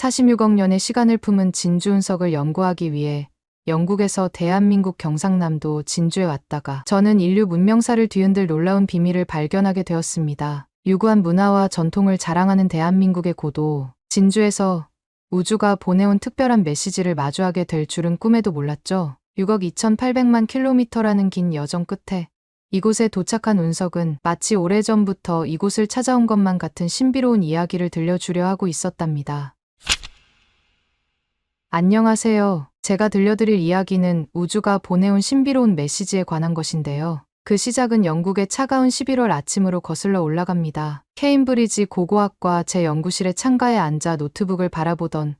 46억 년의 시간을 품은 진주운석을 연구하기 위해 영국에서 대한민국 경상남도 진주에 왔다가 저는 인류 문명사를 뒤흔들 놀라운 비밀을 발견하게 되었습니다. 유구한 문화와 전통을 자랑하는 대한민국의 고도 진주에서 우주가 보내온 특별한 메시지를 마주하게 될 줄은 꿈에도 몰랐죠. 6억 2,800만 킬로미터라는 긴 여정 끝에 이곳에 도착한 운석은 마치 오래전부터 이곳을 찾아온 것만 같은 신비로운 이야기를 들려주려 하고 있었답니다. 안녕하세요. 제가 들려드릴 이야기는 우주가 보내온 신비로운 메시지에 관한 것인데요. 그 시작은 영국의 차가운 11월 아침으로 거슬러 올라갑니다. 케임브리지 고고학과 제 연구실의 창가에 앉아 노트북을 바라보던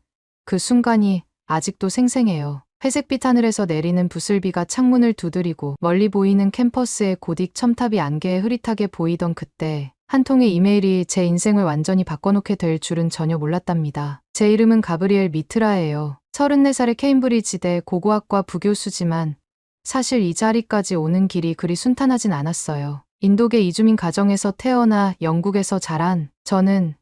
그 순간이 아직도 생생해요. 회색빛 하늘에서 내리는 부슬비가 창문을 두드리고 멀리 보이는 캠퍼스의 고딕 첨탑이 안개에 흐릿하게 보이던 그때 한 통의 이메일이 제 인생을 완전히 바꿔놓게 될 줄은 전혀 몰랐답니다. 제 이름은 가브리엘 미트라예요. 34살의 케임브리지대 고고학과 부교수지만 사실 이 자리까지 오는 길이 그리 순탄하진 않았어요. 인도계 이주민 가정에서 태어나 영국에서 자란 저는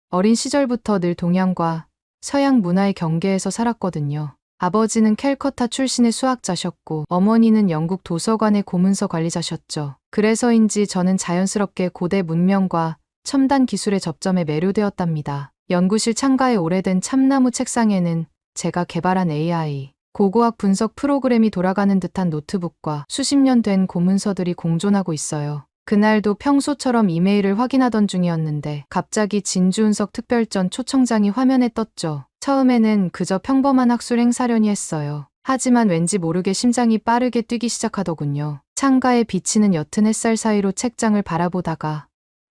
어린 시절부터 늘 동양과 서양 문화의 경계에서 살았거든요. 아버지는 캘커타 출신의 수학자셨고 어머니는 영국 도서관의 고문서 관리자셨죠. 그래서인지 저는 자연스럽게 고대 문명과 첨단 기술의 접점에 매료되었답니다. 연구실 창가의 오래된 참나무 책상에는 제가 개발한 AI, 고고학 분석 프로그램이 돌아가는 듯한 노트북과 수십 년 된 고문서들이 공존하고 있어요. 그날도 평소처럼 이메일을 확인하던 중이었는데 갑자기 진주운석 특별전 초청장이 화면에 떴죠. 처음에는 그저 평범한 학술 행사려니 했어요. 하지만 왠지 모르게 심장이 빠르게 뛰기 시작하더군요. 창가에 비치는 옅은 햇살 사이로 책장을 바라보다가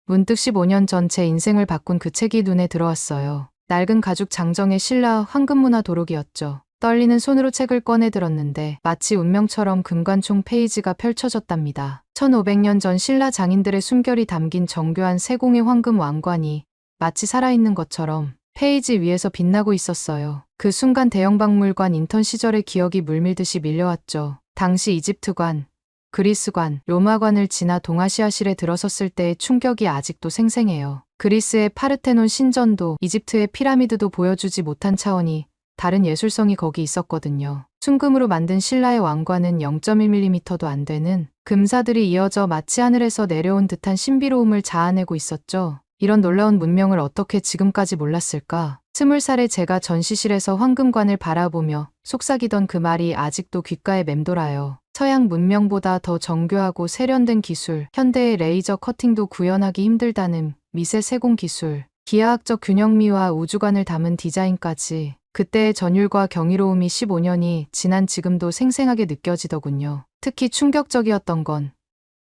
문득 15년 전 제 인생을 바꾼 그 책이 눈에 들어왔어요. 낡은 가죽 장정의 신라 황금문화 도록이었죠. 떨리는 손으로 책을 꺼내 들었는데 마치 운명처럼 금관총 페이지가 펼쳐졌답니다. 1500년 전 신라 장인들의 숨결이 담긴 정교한 세공의 황금 왕관이 마치 살아있는 것처럼 페이지 위에서 빛나고 있었어요. 그 순간 대형박물관 인턴 시절의 기억이 물밀듯이 밀려왔죠. 당시 이집트관, 그리스관, 로마관을 지나 동아시아실에 들어섰을 때의 충격이 아직도 생생해요. 그리스의 파르테논 신전도 이집트의 피라미드도 보여주지 못한 차원이 다른 예술성이 거기 있었거든요. 순금으로 만든 신라의 왕관은 0.1mm도 안 되는 금사들이 이어져 마치 하늘에서 내려온 듯한 신비로움을 자아내고 있었죠. 이런 놀라운 문명을 어떻게 지금까지 몰랐을까? 20살의 제가 전시실에서 황금관을 바라보며 속삭이던 그 말이 아직도 귓가에 맴돌아요. 서양 문명보다 더 정교하고 세련된 기술, 현대의 레이저 커팅도 구현하기 힘들다는 미세 세공 기술, 기하학적 균형미와 우주관을 담은 디자인까지 그때의 전율과 경이로움이 15년이 지난 지금도 생생하게 느껴지더군요. 특히 충격적이었던 건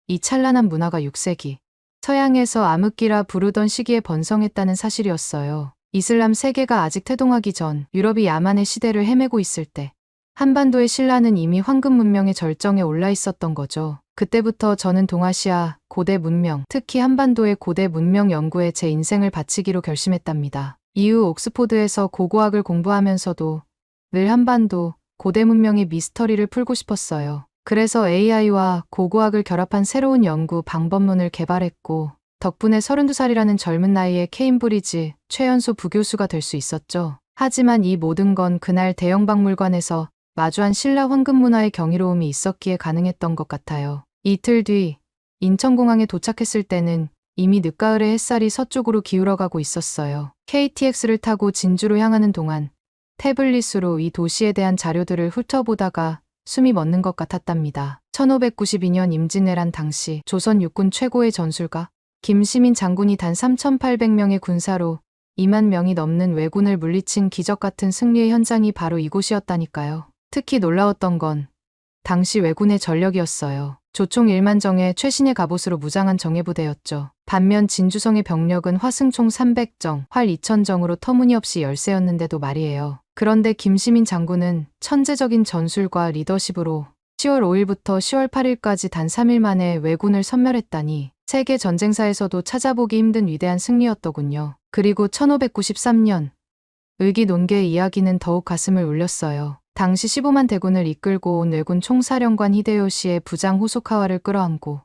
이 찬란한 문화가 6세기 서양에서 암흑기라 부르던 시기에 번성했다는 사실이었어요. 이슬람 세계가 아직 태동하기 전 유럽이 야만의 시대를 헤매고 있을 때 한반도의 신라는 이미 황금 문명의 절정에 올라 있었던 거죠. 그때부터 저는 동아시아 고대 문명, 특히 한반도의 고대 문명 연구에 제 인생을 바치기로 결심했답니다. 이후 옥스포드에서 고고학을 공부하면서도 늘 한반도 고대 문명의 미스터리를 풀고 싶었어요. 그래서 AI와 고고학을 결합한 새로운 연구 방법론을 개발했고 덕분에 32살이라는 젊은 나이에 케임브리지 최연소 부교수가 될 수 있었죠. 하지만 이 모든 건 그날 대형 박물관에서 마주한 신라 황금 문화의 경이로움이 있었기에 가능했던 것 같아요. 이틀 뒤 인천공항에 도착했을 때는 이미 늦가을의 햇살이 서쪽으로 기울어가고 있었어요. KTX를 타고 진주로 향하는 동안 태블릿으로 이 도시에 대한 자료들을 훑어보다가 숨이 멎는 것 같았답니다. 1592년 임진왜란 당시 조선 육군 최고의 전술가 김시민 장군이 단 3,800명의 군사로 2만 명이 넘는 왜군을 물리친 기적 같은 승리의 현장이 바로 이곳이었다니까요. 특히 놀라웠던 건 당시 왜군의 전력이었어요. 조총 1만 정의 최신의 갑옷으로 무장한 정예부대였죠. 반면 진주성의 병력은 화승총 300정, 활 2,000정으로 터무니없이 열세였는데도 말이에요. 그런데 김시민 장군은 천재적인 전술과 리더십으로 10월 5일부터 10월 8일까지 단 3일 만에 왜군을 섬멸했다니 세계 전쟁사에서도 찾아보기 힘든 위대한 승리였더군요. 그리고 1593년 을기논개의 이야기는 더욱 가슴을 울렸어요. 당시 15만 대군을 이끌고 온 왜군 총사령관 히데요시의 부장 호소카와를 끌어안고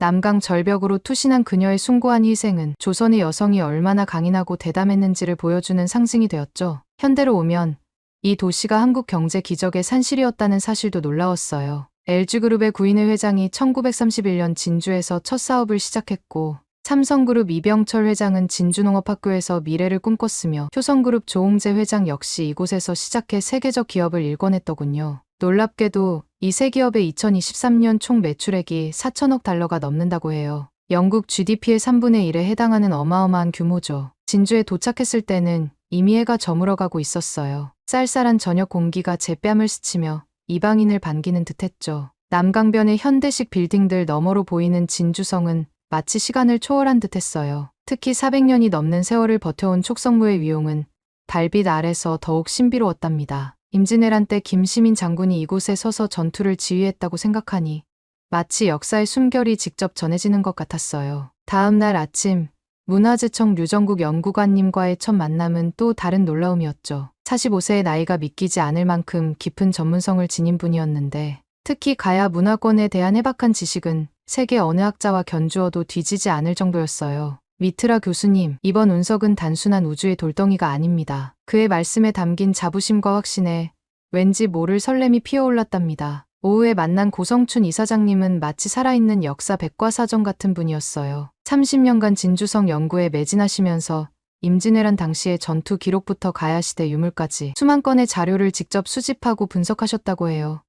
남강 절벽으로 투신한 그녀의 숭고한 희생은 조선의 여성이 얼마나 강인하고 대담했는지를 보여주는 상징이 되었죠. 현대로 오면 이 도시가 한국 경제 기적의 산실이었다는 사실도 놀라웠어요. LG그룹의 구인회 회장이 1931년 진주에서 첫 사업을 시작했고 삼성그룹 이병철 회장은 진주농업학교에서 미래를 꿈꿨으며 효성그룹 조홍재 회장 역시 이곳에서 시작해 세계적 기업을 일궈냈더군요. 놀랍게도 이 세 기업의 2023년 총 매출액이 4천억 달러가 넘는다고 해요. 영국 GDP의 3분의 1에 해당하는 어마어마한 규모죠. 진주에 도착했을 때는 이미 해가 저물어가고 있었어요. 쌀쌀한 저녁 공기가 제 뺨을 스치며 이방인을 반기는 듯했죠. 남강변의 현대식 빌딩들 너머로 보이는 진주성은 마치 시간을 초월한 듯했어요. 특히 400년이 넘는 세월을 버텨온 촉성루의 위용은 달빛 아래서 더욱 신비로웠답니다. 임진왜란 때 김시민 장군이 이곳에 서서 전투를 지휘했다고 생각하니 마치 역사의 숨결이 직접 전해지는 것 같았어요. 다음 날 아침 문화재청 류정국 연구관님과의 첫 만남은 또 다른 놀라움이었죠. 45세의 나이가 믿기지 않을 만큼 깊은 전문성을 지닌 분이었는데 특히 가야 문화권에 대한 해박한 지식은 세계 어느 학자와 견주어도 뒤지지 않을 정도였어요. 미트라 교수님, 이번 운석은 단순한 우주의 돌덩이가 아닙니다. 그의 말씀에 담긴 자부심과 확신에 왠지 모를 설렘이 피어올랐답니다. 오후에 만난 고성춘 이사장님은 마치 살아있는 역사 백과사전 같은 분이었어요. 30년간 진주성 연구에 매진하시면서 임진왜란 당시의 전투 기록부터 가야시대 유물까지 수만 건의 자료를 직접 수집하고 분석하셨다고 해요.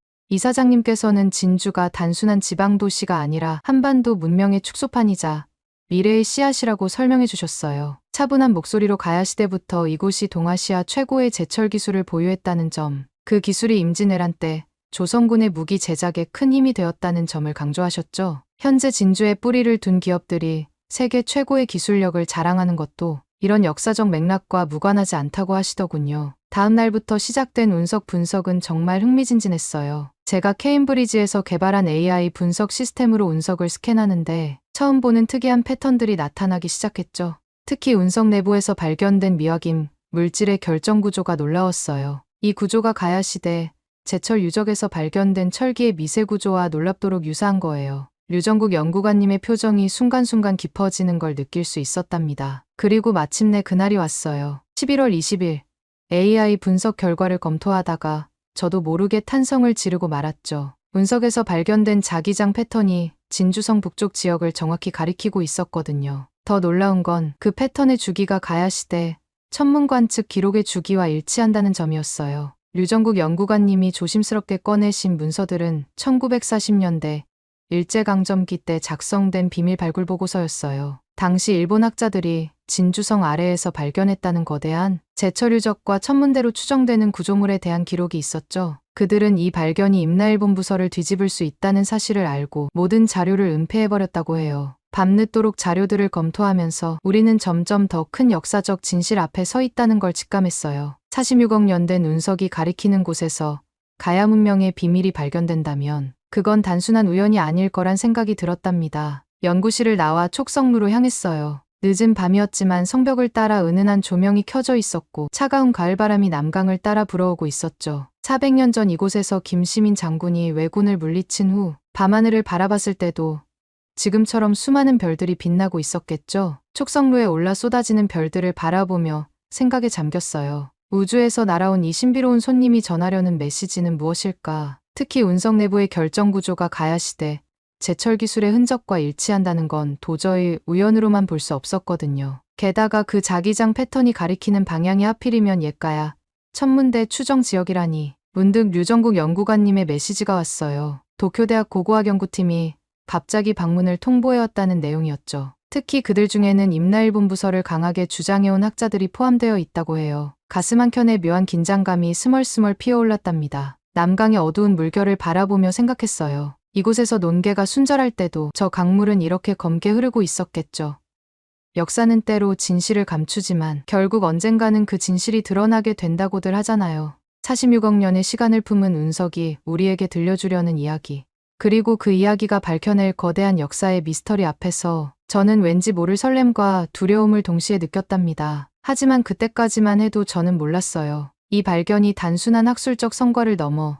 이사장님께서는 진주가 단순한 지방도시가 아니라 한반도 문명의 축소판이자 미래의 씨앗이라고 설명해 주셨어요. 차분한 목소리로 가야시대부터 이곳이 동아시아 최고의 제철 기술을 보유했다는 점, 그 기술이 임진왜란 때 조선군의 무기 제작에 큰 힘이 되었다는 점을 강조하셨죠. 현재 진주에 뿌리를 둔 기업들이 세계 최고의 기술력을 자랑하는 것도 이런 역사적 맥락과 무관하지 않다고 하시더군요. 다음 날부터 시작된 운석 분석은 정말 흥미진진했어요. 제가 케임브리지에서 개발한 AI 분석 시스템으로 운석을 스캔하는데 처음 보는 특이한 패턴들이 나타나기 시작했죠. 특히 운석 내부에서 발견된 미확인 물질의 결정 구조가 놀라웠어요. 이 구조가 가야시대 제철 유적에서 발견된 철기의 미세 구조와 놀랍도록 유사한 거예요. 류정국 연구관님의 표정이 순간순간 깊어지는 걸 느낄 수 있었답니다. 그리고 마침내 그날이 왔어요. 11월 20일 AI 분석 결과를 검토하다가 저도 모르게 탄성을 지르고 말았죠. 운석에서 발견된 자기장 패턴이 진주성 북쪽 지역을 정확히 가리키고 있었거든요. 더 놀라운 건 그 패턴의 주기가 가야시대 천문관 측 기록의 주기와 일치한다는 점이었어요. 류정국 연구관님이 조심스럽게 꺼내신 문서들은 1940년대 일제강점기 때 작성된 비밀 발굴 보고서였어요. 당시 일본 학자들이 진주성 아래에서 발견했다는 거대한 제철 유적과 천문대로 추정되는 구조물에 대한 기록이 있었죠. 그들은 이 발견이 임나일 본부서를 뒤집을 수 있다는 사실을 알고 모든 자료를 은폐해버렸다고 해요. 밤늦도록 자료들을 검토하면서 우리는 점점 더 큰 역사적 진실 앞에 서 있다는 걸 직감했어요. 46억 년 된 운석이 가리키는 곳에서 가야 문명의 비밀이 발견된다면 그건 단순한 우연이 아닐 거란 생각이 들었답니다. 연구실을 나와 촉성루로 향했어요. 늦은 밤이었지만 성벽을 따라 은은한 조명이 켜져 있었고 차가운 가을바람이 남강을 따라 불어오고 있었죠. 400년 전 이곳에서 김시민 장군이 왜군을 물리친 후 밤하늘을 바라봤을 때도 지금처럼 수많은 별들이 빛나고 있었겠죠. 촉성루에 올라 쏟아지는 별들을 바라보며 생각에 잠겼어요. 우주에서 날아온 이 신비로운 손님이 전하려는 메시지는 무엇일까? 특히 운석 내부의 결정 구조가 가야시대 제철 기술의 흔적과 일치한다는 건 도저히 우연으로만 볼 수 없었거든요. 게다가 그 자기장 패턴이 가리키는 방향이 하필이면 옛가야 천문대 추정 지역이라니. 문득 류정국 연구관님의 메시지가 왔어요. 도쿄대학 고고학 연구팀이 갑자기 방문을 통보해왔다는 내용이었죠. 특히 그들 중에는 임나일 본부서를 강하게 주장해온 학자들이 포함되어 있다고 해요. 가슴 한켠에 묘한 긴장감이 스멀스멀 피어올랐답니다. 남강의 어두운 물결을 바라보며 생각했어요. 이곳에서 논개가 순절할 때도 저 강물은 이렇게 검게 흐르고 있었겠죠. 역사는 때로 진실을 감추지만 결국 언젠가는 그 진실이 드러나게 된다고들 하잖아요. 46억 년의 시간을 품은 운석이 우리에게 들려주려는 이야기. 그리고 그 이야기가 밝혀낼 거대한 역사의 미스터리 앞에서 저는 왠지 모를 설렘과 두려움을 동시에 느꼈답니다. 하지만 그때까지만 해도 저는 몰랐어요. 이 발견이 단순한 학술적 성과를 넘어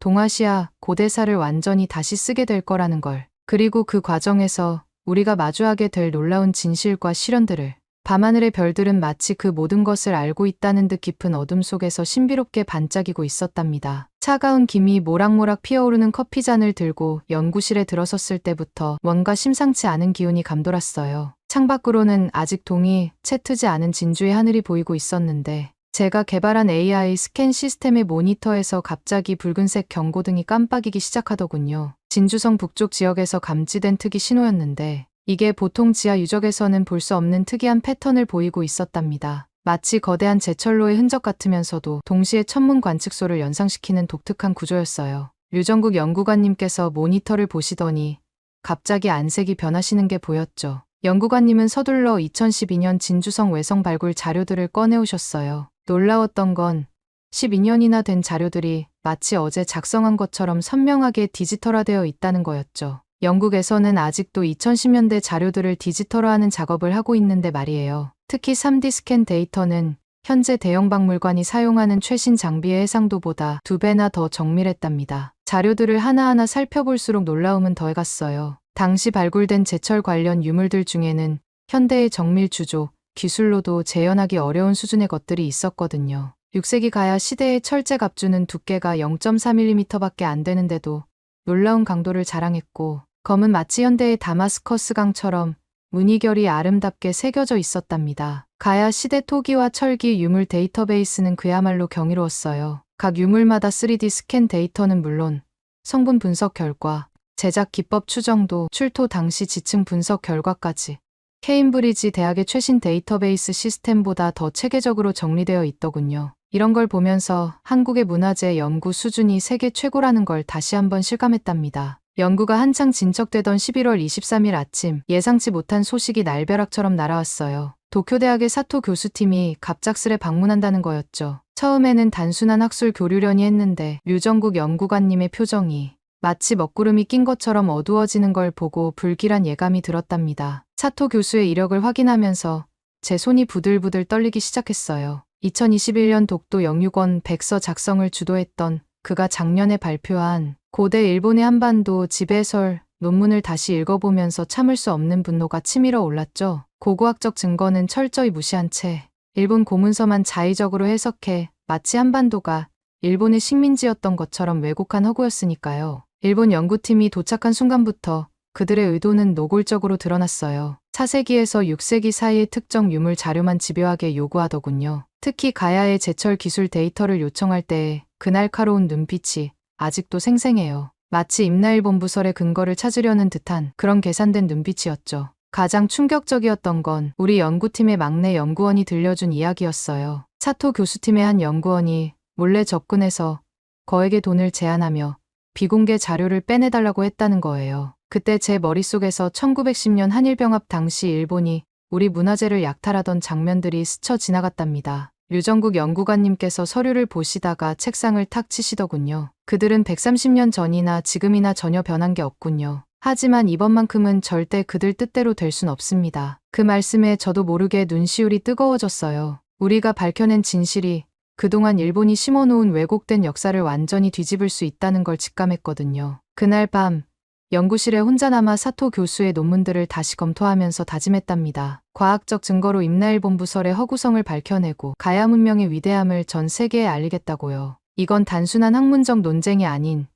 동아시아 고대사를 완전히 다시 쓰게 될 거라는 걸. 그리고 그 과정에서 우리가 마주하게 될 놀라운 진실과 실현들을 밤하늘의 별들은 마치 그 모든 것을 알고 있다는 듯 깊은 어둠 속에서 신비롭게 반짝이고 있었답니다. 차가운 김이 모락모락 피어오르는 커피잔을 들고 연구실에 들어섰을 때부터 뭔가 심상치 않은 기운이 감돌았어요. 창밖으로는 아직 동이 채 트지 않은 진주의 하늘이 보이고 있었는데 제가 개발한 AI 스캔 시스템의 모니터에서 갑자기 붉은색 경고등이 깜빡이기 시작하더군요. 진주성 북쪽 지역에서 감지된 특이 신호였는데 이게 보통 지하 유적에서는 볼 수 없는 특이한 패턴을 보이고 있었답니다. 마치 거대한 제철로의 흔적 같으면서도 동시에 천문 관측소를 연상시키는 독특한 구조였어요. 류정국 연구관님께서 모니터를 보시더니 갑자기 안색이 변하시는 게 보였죠. 연구관님은 서둘러 2012년 진주성 외성 발굴 자료들을 꺼내오셨어요. 놀라웠던 건 12년이나 된 자료들이 마치 어제 작성한 것처럼 선명하게 디지털화되어 있다는 거였죠. 영국에서는 아직도 2010년대 자료들을 디지털화하는 작업을 하고 있는데 말이에요. 특히 3D 스캔 데이터는 현재 대형 박물관이 사용하는 최신 장비의 해상도보다 2배나 더 정밀했답니다. 자료들을 하나하나 살펴볼수록 놀라움은 더해갔어요. 당시 발굴된 제철 관련 유물들 중에는 현대의 정밀 주조, 기술로도 재현하기 어려운 수준의 것들이 있었거든요. 6세기 가야 시대의 철제 갑주는 두께가 0.4mm밖에 안 되는데도 놀라운 강도를 자랑했고 검은 마치 현대의 다마스커스 강처럼 무늬결이 아름답게 새겨져 있었답니다. 가야 시대 토기와 철기 유물 데이터베이스는 그야말로 경이로웠어요. 각 유물마다 3D 스캔 데이터는 물론 성분 분석 결과, 제작 기법 추정도, 출토 당시 지층 분석 결과까지 케임브리지 대학의 최신 데이터베이스 시스템보다 더 체계적으로 정리되어 있더군요. 이런 걸 보면서 한국의 문화재 연구 수준이 세계 최고라는 걸 다시 한번 실감했답니다. 연구가 한창 진척되던 11월 23일 아침 예상치 못한 소식이 날벼락처럼 날아왔어요. 도쿄대학의 사토 교수팀이 갑작스레 방문한다는 거였죠. 처음에는 단순한 학술 교류련이 했는데 류정국 연구관님의 표정이 마치 먹구름이 낀 것처럼 어두워지는 걸 보고 불길한 예감이 들었답니다. 사토 교수의 이력을 확인하면서 제 손이 부들부들 떨리기 시작했어요. 2021년 독도 영유권 백서 작성을 주도했던 그가 작년에 발표한 고대 일본의 한반도 지배설 논문을 다시 읽어보면서 참을 수 없는 분노가 치밀어 올랐죠. 고고학적 증거는 철저히 무시한 채 일본 고문서만 자의적으로 해석해 마치 한반도가 일본의 식민지였던 것처럼 왜곡한 허구였으니까요. 일본 연구팀이 도착한 순간부터 그들의 의도는 노골적으로 드러났어요. 4세기에서 6세기 사이의 특정 유물 자료만 집요하게 요구하더군요. 특히 가야의 제철 기술 데이터를 요청할 때의 그 날카로운 눈빛이 아직도 생생해요. 마치 임나일 본부설의 근거를 찾으려는 듯한 그런 계산된 눈빛이었죠. 가장 충격적이었던 건 우리 연구팀의 막내 연구원이 들려준 이야기였어요. 사토 교수팀의 한 연구원이 몰래 접근해서 거액의 돈을 제안하며 비공개 자료를 빼내달라고 했다는 거예요. 그때 제 머릿속에서 1910년 한일병합 당시 일본이 우리 문화재를 약탈하던 장면들이 스쳐 지나갔답니다. 류정국 연구관님께서 서류를 보시다가 책상을 탁 치시더군요. 그들은 130년 전이나 지금이나 전혀 변한 게 없군요. 하지만 이번만큼은 절대 그들 뜻대로 될 순 없습니다. 그 말씀에 저도 모르게 눈시울이 뜨거워졌어요. 우리가 밝혀낸 진실이 그동안 일본이 심어놓은 왜곡된 역사를 완전히 뒤집을 수 있다는 걸 직감했거든요. 그날 밤 연구실에 혼자 남아 사토 교수의 논문들을 다시 검토하면서 다짐했답니다. 과학적 증거로 임나일 본부설의 허구성을 밝혀내고 가야 문명의 위대함을 전 세계에 알리겠다고요. 이건 단순한 학문적 논쟁이 아닌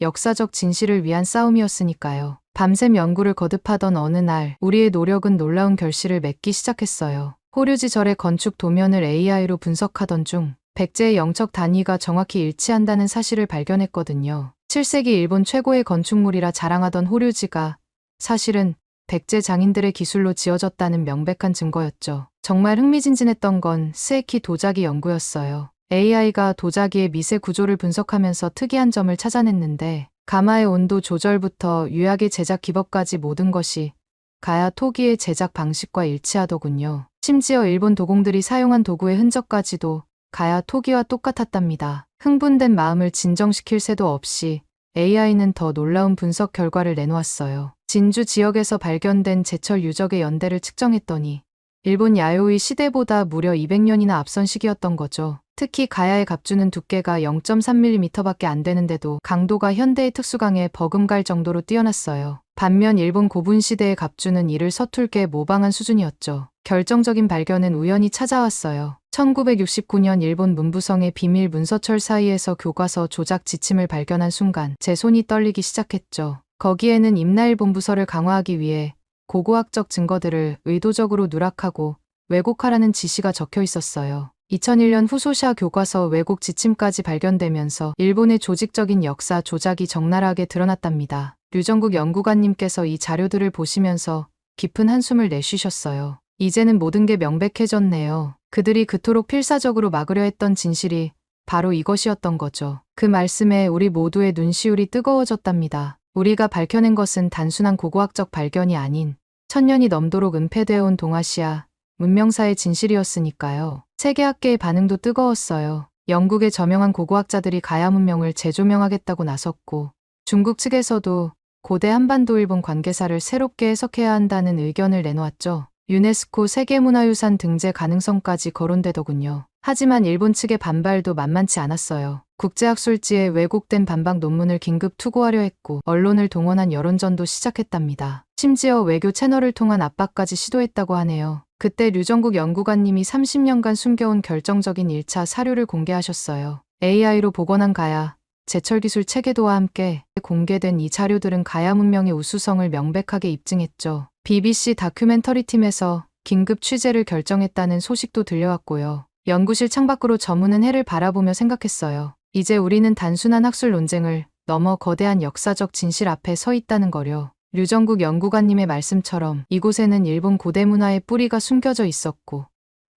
역사적 진실을 위한 싸움이었으니까요. 밤샘 연구를 거듭하던 어느 날 우리의 노력은 놀라운 결실을 맺기 시작했어요. 호류지 절의 건축 도면을 AI로 분석하던 중 백제의 영척 단위가 정확히 일치한다는 사실을 발견했거든요. 7세기 일본 최고의 건축물이라 자랑하던 호류지가 사실은 백제 장인들의 기술로 지어졌다는 명백한 증거였죠. 정말 흥미진진했던 건 스에키 도자기 연구였어요. AI가 도자기의 미세 구조를 분석하면서 특이한 점을 찾아냈는데 가마의 온도 조절부터 유약의 제작 기법까지 모든 것이 가야 토기의 제작 방식과 일치하더군요. 심지어 일본 도공들이 사용한 도구의 흔적까지도 가야 토기와 똑같았답니다. 흥분된 마음을 진정시킬 새도 없이 AI는 더 놀라운 분석 결과를 내놓았어요. 진주 지역에서 발견된 제철 유적의 연대를 측정했더니 일본 야요의 시대보다 무려 200년이나 앞선 시기였던 거죠. 특히 가야의 갑주는 두께가 0.3mm밖에 안 되는데도 강도가 현대의 특수강에 버금갈 정도로 뛰어났어요. 반면 일본 고분 시대의 갑주는 이를 서툴게 모방한 수준이었죠. 결정적인 발견은 우연히 찾아왔어요. 1969년 일본 문부성의 비밀 문서철 사이에서 교과서 조작 지침을 발견한 순간 제 손이 떨리기 시작했죠. 거기에는 임나일 본부서를 강화하기 위해 고고학적 증거들을 의도적으로 누락하고 왜곡하라는 지시가 적혀 있었어요. 2001년 후소샤 교과서 왜곡 지침까지 발견되면서 일본의 조직적인 역사 조작이 적나라하게 드러났답니다. 류정국 연구관님께서 이 자료들을 보시면서 깊은 한숨을 내쉬셨어요. 이제는 모든 게 명백해졌네요. 그들이 그토록 필사적으로 막으려 했던 진실이 바로 이것이었던 거죠. 그 말씀에 우리 모두의 눈시울이 뜨거워졌답니다. 우리가 밝혀낸 것은 단순한 고고학적 발견이 아닌 천년이 넘도록 은폐되어 온 동아시아 문명사의 진실이었으니까요. 세계학계의 반응도 뜨거웠어요. 영국의 저명한 고고학자들이 가야 문명을 재조명하겠다고 나섰고 중국 측에서도 고대 한반도 일본 관계사를 새롭게 해석해야 한다는 의견을 내놓았죠. 유네스코 세계문화유산 등재 가능성까지 거론되더군요. 하지만 일본 측의 반발도 만만치 않았어요. 국제학술지에 왜곡된 반박 논문을 긴급 투고하려 했고 언론을 동원한 여론전도 시작했답니다. 심지어 외교 채널을 통한 압박까지 시도했다고 하네요. 그때 류정국 연구관님이 30년간 숨겨온 결정적인 1차 사료를 공개하셨어요. AI로 복원한 가야, 제철기술 체계도와 함께 공개된 이 자료들은 가야 문명의 우수성을 명백하게 입증했죠. BBC 다큐멘터리 팀에서 긴급 취재를 결정했다는 소식도 들려왔고요. 연구실 창밖으로 저무는 해를 바라보며 생각했어요. 이제 우리는 단순한 학술 논쟁을 넘어 거대한 역사적 진실 앞에 서 있다는 거려. 류정국 연구관님의 말씀처럼 이곳에는 일본 고대 문화의 뿌리가 숨겨져 있었고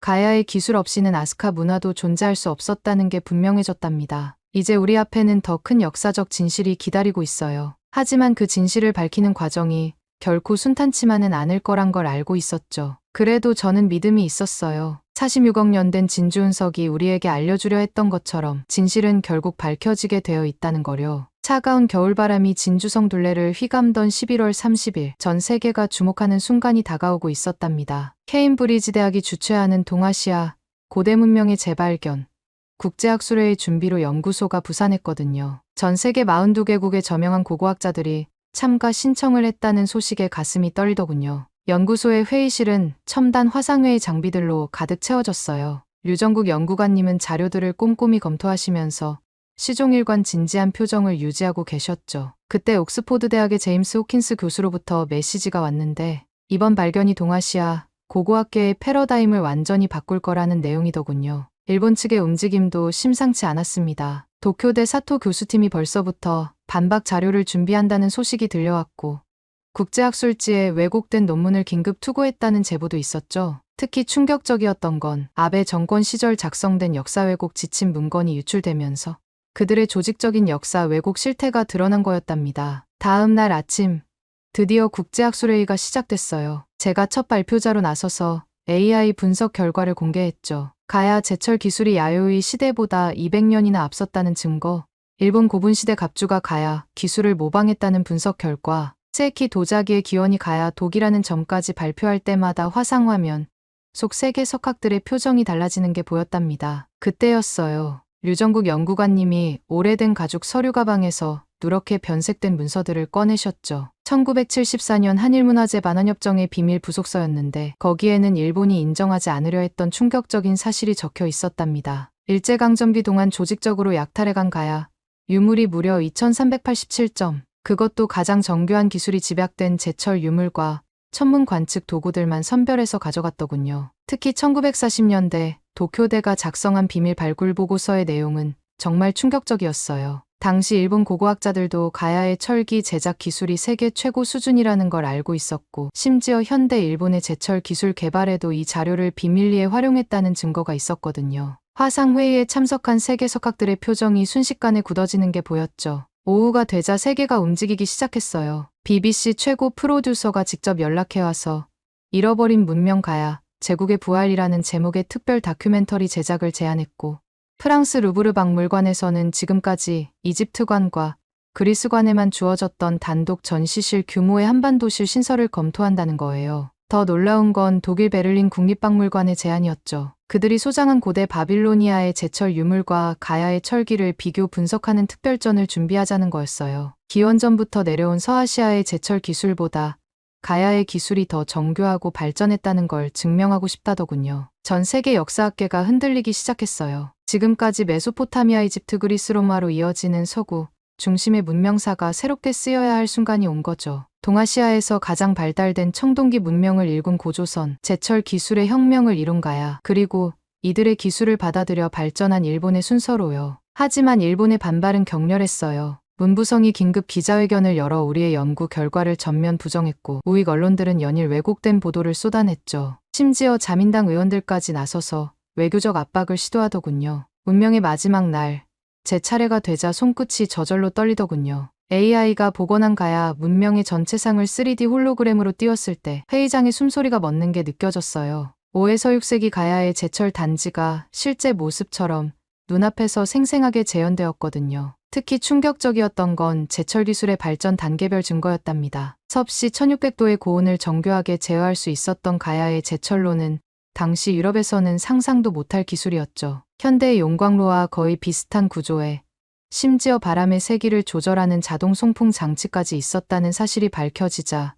가야의 기술 없이는 아스카 문화도 존재할 수 없었다는 게 분명해졌답니다. 이제 우리 앞에는 더 큰 역사적 진실이 기다리고 있어요. 하지만 그 진실을 밝히는 과정이 결코 순탄치만은 않을 거란 걸 알고 있었죠. 그래도 저는 믿음이 있었어요. 46억 년 된 진주운석이 우리에게 알려주려 했던 것처럼 진실은 결국 밝혀지게 되어 있다는 거려. 차가운 겨울바람이 진주성 둘레를 휘감던 11월 30일 전 세계가 주목하는 순간이 다가오고 있었답니다. 케임브리지 대학이 주최하는 동아시아 고대 문명의 재발견 국제학술회의 준비로 연구소가 부산했거든요. 전 세계 42개국의 저명한 고고학자들이 참가 신청을 했다는 소식에 가슴이 떨리더군요. 연구소의 회의실은 첨단 화상회의 장비들로 가득 채워졌어요. 류정국 연구관님은 자료들을 꼼꼼히 검토하시면서 시종일관 진지한 표정을 유지하고 계셨죠. 그때 옥스포드 대학의 제임스 호킨스 교수로부터 메시지가 왔는데 이번 발견이 동아시아 고고학계의 패러다임을 완전히 바꿀 거라는 내용이더군요. 일본 측의 움직임도 심상치 않았습니다. 도쿄대 사토 교수팀이 벌써부터 반박 자료를 준비한다는 소식이 들려왔고 국제학술지에 왜곡된 논문을 긴급 투고했다는 제보도 있었죠. 특히 충격적이었던 건 아베 정권 시절 작성된 역사 왜곡 지침 문건이 유출되면서 그들의 조직적인 역사 왜곡 실태가 드러난 거였답니다. 다음 날 아침 드디어 국제학술회의가 시작됐어요. 제가 첫 발표자로 나서서 AI 분석 결과를 공개했죠. 가야 제철 기술이 야요의 시대보다 200년이나 앞섰다는 증거, 일본 고분시대 갑주가 가야 기술을 모방했다는 분석 결과, 세키 도자기의 기원이 가야 독이라는 점까지 발표할 때마다 화상화면 속 세계 석학들의 표정이 달라지는 게 보였답니다. 그때였어요. 류정국 연구관님이 오래된 가죽 서류 가방에서 누렇게 변색된 문서들을 꺼내셨죠. 1974년 한일문화재 반환협정의 비밀 부속서였는데 거기에는 일본이 인정하지 않으려 했던 충격적인 사실이 적혀 있었답니다. 일제강점기 동안 조직적으로 약탈해간 가야 유물이 무려 2387점, 그것도 가장 정교한 기술이 집약된 제철 유물과 천문 관측 도구들만 선별해서 가져갔더군요. 특히 1940년대 도쿄대가 작성한 비밀 발굴 보고서의 내용은 정말 충격적이었어요. 당시 일본 고고학자들도 가야의 철기 제작 기술이 세계 최고 수준이라는 걸 알고 있었고 심지어 현대 일본의 제철 기술 개발에도 이 자료를 비밀리에 활용했다는 증거가 있었거든요. 화상회의에 참석한 세계 석학들의 표정이 순식간에 굳어지는 게 보였죠. 오후가 되자 세계가 움직이기 시작했어요. BBC 최고 프로듀서가 직접 연락해와서 잃어버린 문명 가야 제국의 부활이라는 제목의 특별 다큐멘터리 제작을 제안했고 프랑스 루브르 박물관에서는 지금까지 이집트관과 그리스관에만 주어졌던 단독 전시실 규모의 한반도실 신설을 검토한다는 거예요. 더 놀라운 건 독일 베를린 국립박물관의 제안이었죠. 그들이 소장한 고대 바빌로니아의 제철 유물과 가야의 철기를 비교 분석하는 특별전을 준비하자는 거였어요. 기원전부터 내려온 서아시아의 제철 기술보다 가야의 기술이 더 정교하고 발전했다는 걸 증명하고 싶다더군요. 전 세계 역사학계가 흔들리기 시작했어요. 지금까지 메소포타미아, 이집트, 그리스, 로마로 이어지는 서구 중심의 문명사가 새롭게 쓰여야 할 순간이 온 거죠. 동아시아에서 가장 발달된 청동기 문명을 일군 고조선, 제철 기술의 혁명을 이룬 가야, 그리고 이들의 기술을 받아들여 발전한 일본의 순서로요. 하지만 일본의 반발은 격렬했어요. 문부성이 긴급 기자회견을 열어 우리의 연구 결과를 전면 부정했고, 우익 언론들은 연일 왜곡된 보도를 쏟아냈죠. 심지어 자민당 의원들까지 나서서 외교적 압박을 시도하더군요. 운명의 마지막 날, 제 차례가 되자 손끝이 저절로 떨리더군요. AI가 복원한 가야 문명의 전체상을 3D 홀로그램으로 띄웠을 때 회의장의 숨소리가 멎는 게 느껴졌어요. 5에서 6세기 가야의 제철 단지가 실제 모습처럼 눈앞에서 생생하게 재현되었거든요. 특히 충격적이었던 건 제철 기술의 발전 단계별 증거였답니다. 섭씨 1600도의 고온을 정교하게 제어할 수 있었던 가야의 제철로는 당시 유럽에서는 상상도 못할 기술이었죠. 현대의 용광로와 거의 비슷한 구조에 심지어 바람의 세기를 조절하는 자동 송풍 장치까지 있었다는 사실이 밝혀지자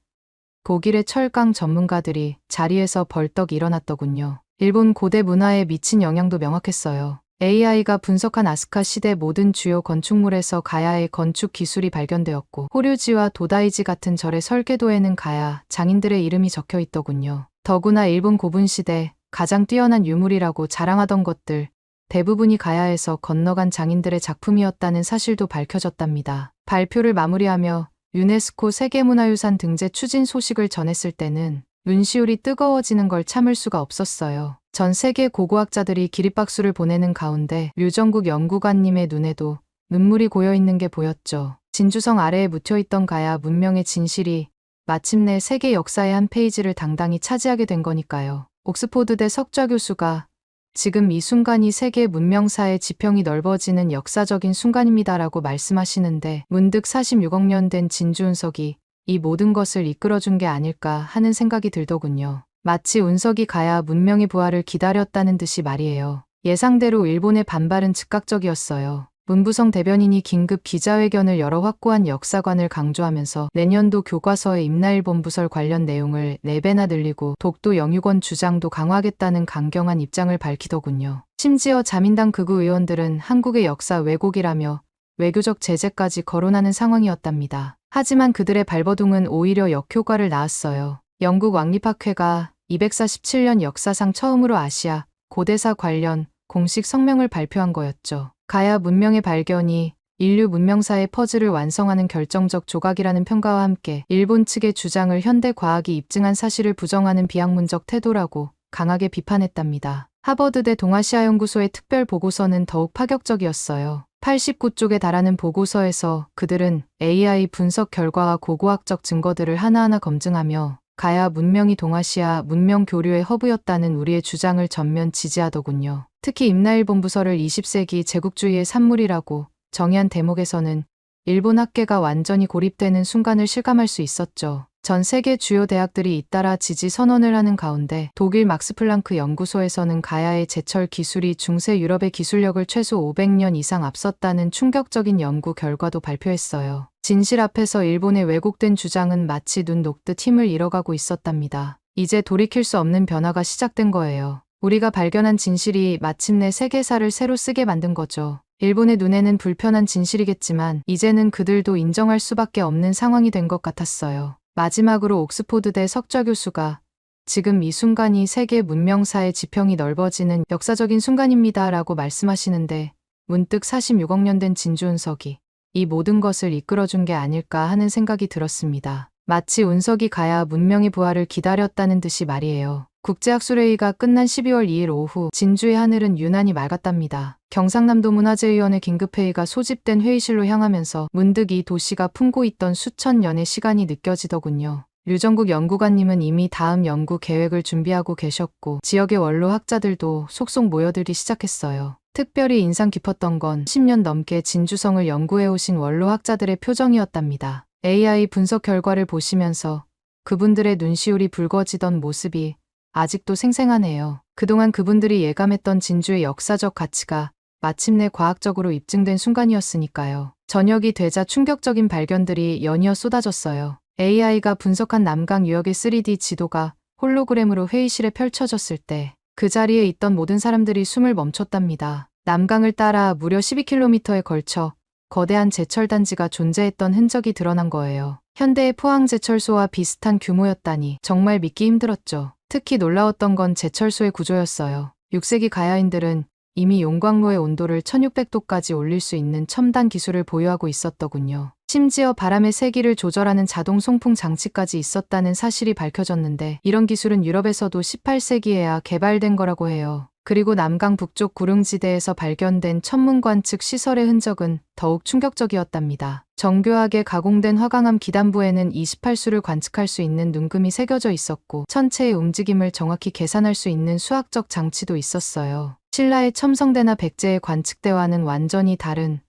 독일의 철강 전문가들이 자리에서 벌떡 일어났더군요. 일본 고대 문화에 미친 영향도 명확했어요. AI가 분석한 아스카 시대 모든 주요 건축물에서 가야의 건축 기술이 발견되었고, 호류지와 도다이지 같은 절의 설계도에는 가야 장인들의 이름이 적혀 있더군요. 더구나 일본 고분 시대 가장 뛰어난 유물이라고 자랑하던 것들 대부분이 가야에서 건너간 장인들의 작품이었다는 사실도 밝혀졌답니다. 발표를 마무리하며 유네스코 세계문화유산 등재 추진 소식을 전했을 때는 눈시울이 뜨거워지는 걸 참을 수가 없었어요. 전 세계 고고학자들이 기립박수를 보내는 가운데 류정국 연구관님의 눈에도 눈물이 고여있는 게 보였죠. 진주성 아래에 묻혀있던 가야 문명의 진실이 마침내 세계 역사의 한 페이지를 당당히 차지하게 된 거니까요. 옥스포드대 석좌 교수가 지금 이 순간이 세계 문명사의 지평이 넓어지는 역사적인 순간입니다라고 말씀하시는데 문득 46억 년 된 진주운석이 이 모든 것을 이끌어준 게 아닐까 하는 생각이 들더군요. 마치 운석이 가야 문명의 부활을 기다렸다는 듯이 말이에요. 예상대로 일본의 반발은 즉각적이었어요. 문부성 대변인이 긴급 기자회견을 열어 확고한 역사관을 강조하면서 내년도 교과서의 임나일본 부설 관련 내용을 4배나 늘리고 독도 영유권 주장도 강화하겠다는 강경한 입장을 밝히더군요. 심지어 자민당 극우 의원들은 한국의 역사 왜곡이라며 외교적 제재까지 거론하는 상황이었답니다. 하지만 그들의 발버둥은 오히려 역효과를 낳았어요. 영국 왕립학회가 247년 역사상 처음으로 아시아 고대사 관련 공식 성명을 발표한 거였죠. 가야 문명의 발견이 인류 문명사의 퍼즐을 완성하는 결정적 조각이라는 평가와 함께 일본 측의 주장을 현대 과학이 입증한 사실을 부정하는 비학문적 태도라고 강하게 비판했답니다. 하버드대 동아시아 연구소의 특별 보고서는 더욱 파격적이었어요. 89쪽에 달하는 보고서에서 그들은 AI 분석 결과와 고고학적 증거들을 하나하나 검증하며 가야 문명이 동아시아 문명 교류의 허브였다는 우리의 주장을 전면 지지하더군요. 특히 임나일본 부설을 20세기 제국주의의 산물이라고 정의한 대목에서는 일본 학계가 완전히 고립되는 순간을 실감할 수 있었죠. 전 세계 주요 대학들이 잇따라 지지 선언을 하는 가운데 독일 막스플랑크 연구소에서는 가야의 제철 기술이 중세 유럽의 기술력을 최소 500년 이상 앞섰다는 충격적인 연구 결과도 발표했어요. 진실 앞에서 일본의 왜곡된 주장은 마치 눈 녹듯 힘을 잃어가고 있었답니다. 이제 돌이킬 수 없는 변화가 시작된 거예요. 우리가 발견한 진실이 마침내 세계사를 새로 쓰게 만든 거죠. 일본의 눈에는 불편한 진실이겠지만 이제는 그들도 인정할 수밖에 없는 상황이 된 것 같았어요. 마지막으로 옥스포드대 석좌 교수가 지금 이 순간이 세계 문명사의 지평이 넓어지는 역사적인 순간입니다 라고 말씀하시는데 문득 46억 년 된 진주운석이 이 모든 것을 이끌어준 게 아닐까 하는 생각이 들었습니다. 마치 운석이 가야 문명의 부활을 기다렸다는 듯이 말이에요. 국제학술회의가 끝난 12월 2일 오후 진주의 하늘은 유난히 맑았답니다. 경상남도 문화재위원회 긴급회의가 소집된 회의실로 향하면서 문득 이 도시가 품고 있던 수천 년의 시간이 느껴지더군요. 류정국 연구관님은 이미 다음 연구 계획을 준비하고 계셨고 지역의 원로 학자들도 속속 모여들기 시작했어요. 특별히 인상 깊었던 건 10년 넘게 진주성을 연구해오신 원로 학자들의 표정이었답니다. AI 분석 결과를 보시면서 그분들의 눈시울이 붉어지던 모습이 아직도 생생하네요. 그동안 그분들이 예감했던 진주의 역사적 가치가 마침내 과학적으로 입증된 순간이었으니까요. 저녁이 되자 충격적인 발견들이 연이어 쏟아졌어요. AI가 분석한 남강 유역의 3D 지도가 홀로그램으로 회의실에 펼쳐졌을 때 그 자리에 있던 모든 사람들이 숨을 멈췄답니다. 남강을 따라 무려 12km에 걸쳐 거대한 제철단지가 존재했던 흔적이 드러난 거예요. 현대의 포항제철소와 비슷한 규모였다니 정말 믿기 힘들었죠. 특히 놀라웠던 건 제철소의 구조였어요. 6세기 가야인들은 이미 용광로의 온도를 1600도까지 올릴 수 있는 첨단 기술을 보유하고 있었더군요. 심지어 바람의 세기를 조절하는 자동 송풍 장치까지 있었다는 사실이 밝혀졌는데 이런 기술은 유럽에서도 18세기에야 개발된 거라고 해요. 그리고 남강 북쪽 구릉지대에서 발견된 천문관측 시설의 흔적은 더욱 충격적이었답니다. 정교하게 가공된 화강암 기단부에는 28수를 관측할 수 있는 눈금이 새겨져 있었고 천체의 움직임을 정확히 계산할 수 있는 수학적 장치도 있었어요. 신라의 첨성대나 백제의 관측대와는 완전히 다른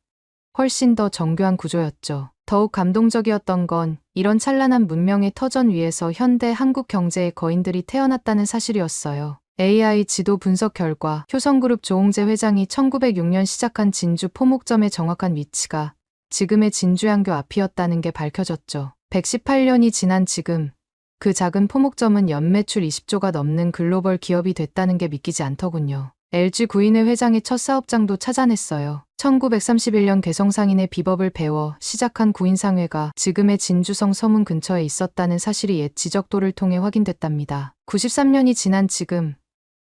훨씬 더 정교한 구조였죠. 더욱 감동적이었던 건 이런 찬란한 문명의 터전 위에서 현대 한국 경제의 거인들이 태어났다는 사실이었어요. AI 지도 분석 결과 효성그룹 조홍재 회장이 1906년 시작한 진주 포목점의 정확한 위치가 지금의 진주양교 앞이었다는 게 밝혀졌죠. 118년이 지난 지금 그 작은 포목점은 연매출 20조가 넘는 글로벌 기업이 됐다는 게 믿기지 않더군요. LG 구인회 회장의 첫 사업장도 찾아냈어요. 1931년 개성상인의 비법을 배워 시작한 구인상회가 지금의 진주성 서문 근처에 있었다는 사실이 옛 지적도를 통해 확인됐답니다. 93년이 지난 지금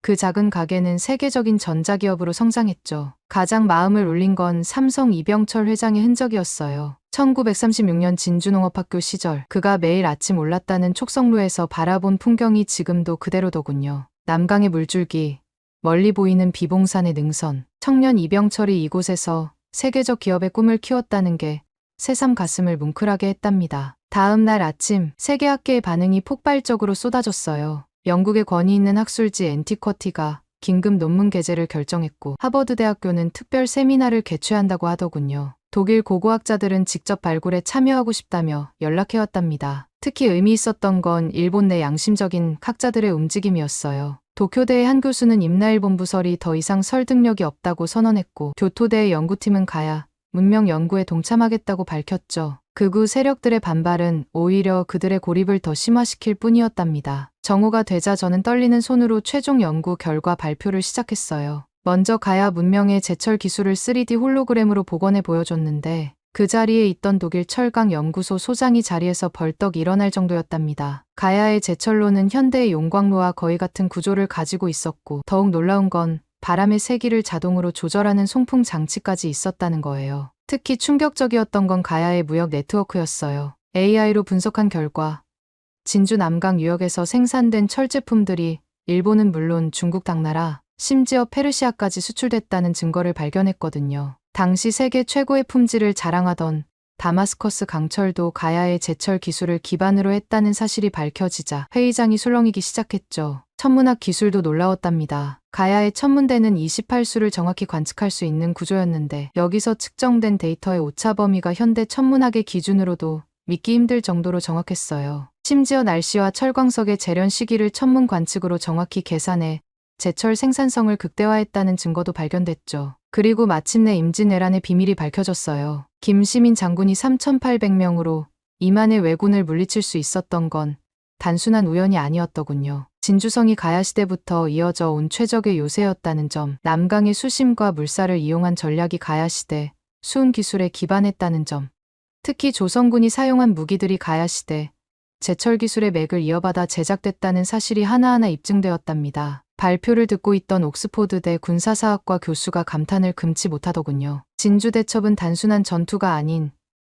그 작은 가게는 세계적인 전자기업으로 성장했죠. 가장 마음을 울린 건 삼성 이병철 회장의 흔적이었어요. 1936년 진주농업학교 시절 그가 매일 아침 올랐다는 촉성루에서 바라본 풍경이 지금도 그대로더군요. 남강의 물줄기, 멀리 보이는 비봉산의 능선, 청년 이병철이 이곳에서 세계적 기업의 꿈을 키웠다는 게 새삼 가슴을 뭉클하게 했답니다. 다음 날 아침 세계학계의 반응이 폭발적으로 쏟아졌어요. 영국의 권위 있는 학술지 앤티쿼티가 긴급 논문 게재를 결정했고 하버드대학교는 특별 세미나를 개최한다고 하더군요. 독일 고고학자들은 직접 발굴에 참여하고 싶다며 연락해왔답니다. 특히 의미 있었던 건 일본 내 양심적인 학자들의 움직임이었어요. 도쿄대의 한 교수는 임나일 본부설이 더 이상 설득력이 없다고 선언했고 교토대의 연구팀은 가야 문명 연구에 동참하겠다고 밝혔죠. 극우 세력들의 반발은 오히려 그들의 고립을 더 심화시킬 뿐이었답니다. 정오가 되자 저는 떨리는 손으로 최종 연구 결과 발표를 시작했어요. 먼저 가야 문명의 제철 기술을 3D 홀로그램으로 복원해 보여줬는데 그 자리에 있던 독일 철강 연구소 소장이 자리에서 벌떡 일어날 정도였답니다. 가야의 제철로는 현대의 용광로와 거의 같은 구조를 가지고 있었고 더욱 놀라운 건 바람의 세기를 자동으로 조절하는 송풍 장치까지 있었다는 거예요. 특히 충격적이었던 건 가야의 무역 네트워크였어요. AI로 분석한 결과 진주 남강 유역에서 생산된 철 제품들이 일본은 물론 중국 당나라, 심지어 페르시아까지 수출됐다는 증거를 발견했거든요. 당시 세계 최고의 품질을 자랑하던 다마스커스 강철도 가야의 제철 기술을 기반으로 했다는 사실이 밝혀지자 회의장이 술렁이기 시작했죠. 천문학 기술도 놀라웠답니다. 가야의 천문대는 28수를 정확히 관측할 수 있는 구조였는데 여기서 측정된 데이터의 오차 범위가 현대 천문학의 기준으로도 믿기 힘들 정도로 정확했어요. 심지어 날씨와 철광석의 재련 시기를 천문 관측으로 정확히 계산해 제철 생산성을 극대화했다는 증거도 발견됐죠. 그리고 마침내 임진왜란의 비밀이 밝혀졌어요. 김시민 장군이 3,800명으로 2만의 왜군을 물리칠 수 있었던 건 단순한 우연이 아니었더군요. 진주성이 가야시대부터 이어져 온 최적의 요새였다는 점, 남강의 수심과 물살을 이용한 전략이 가야시대, 수은 기술에 기반했다는 점, 특히 조선군이 사용한 무기들이 가야시대, 제철 기술의 맥을 이어받아 제작됐다는 사실이 하나하나 입증되었답니다. 발표를 듣고 있던 옥스포드대 군사사학과 교수가 감탄을 금치 못하더군요. 진주대첩은 단순한 전투가 아닌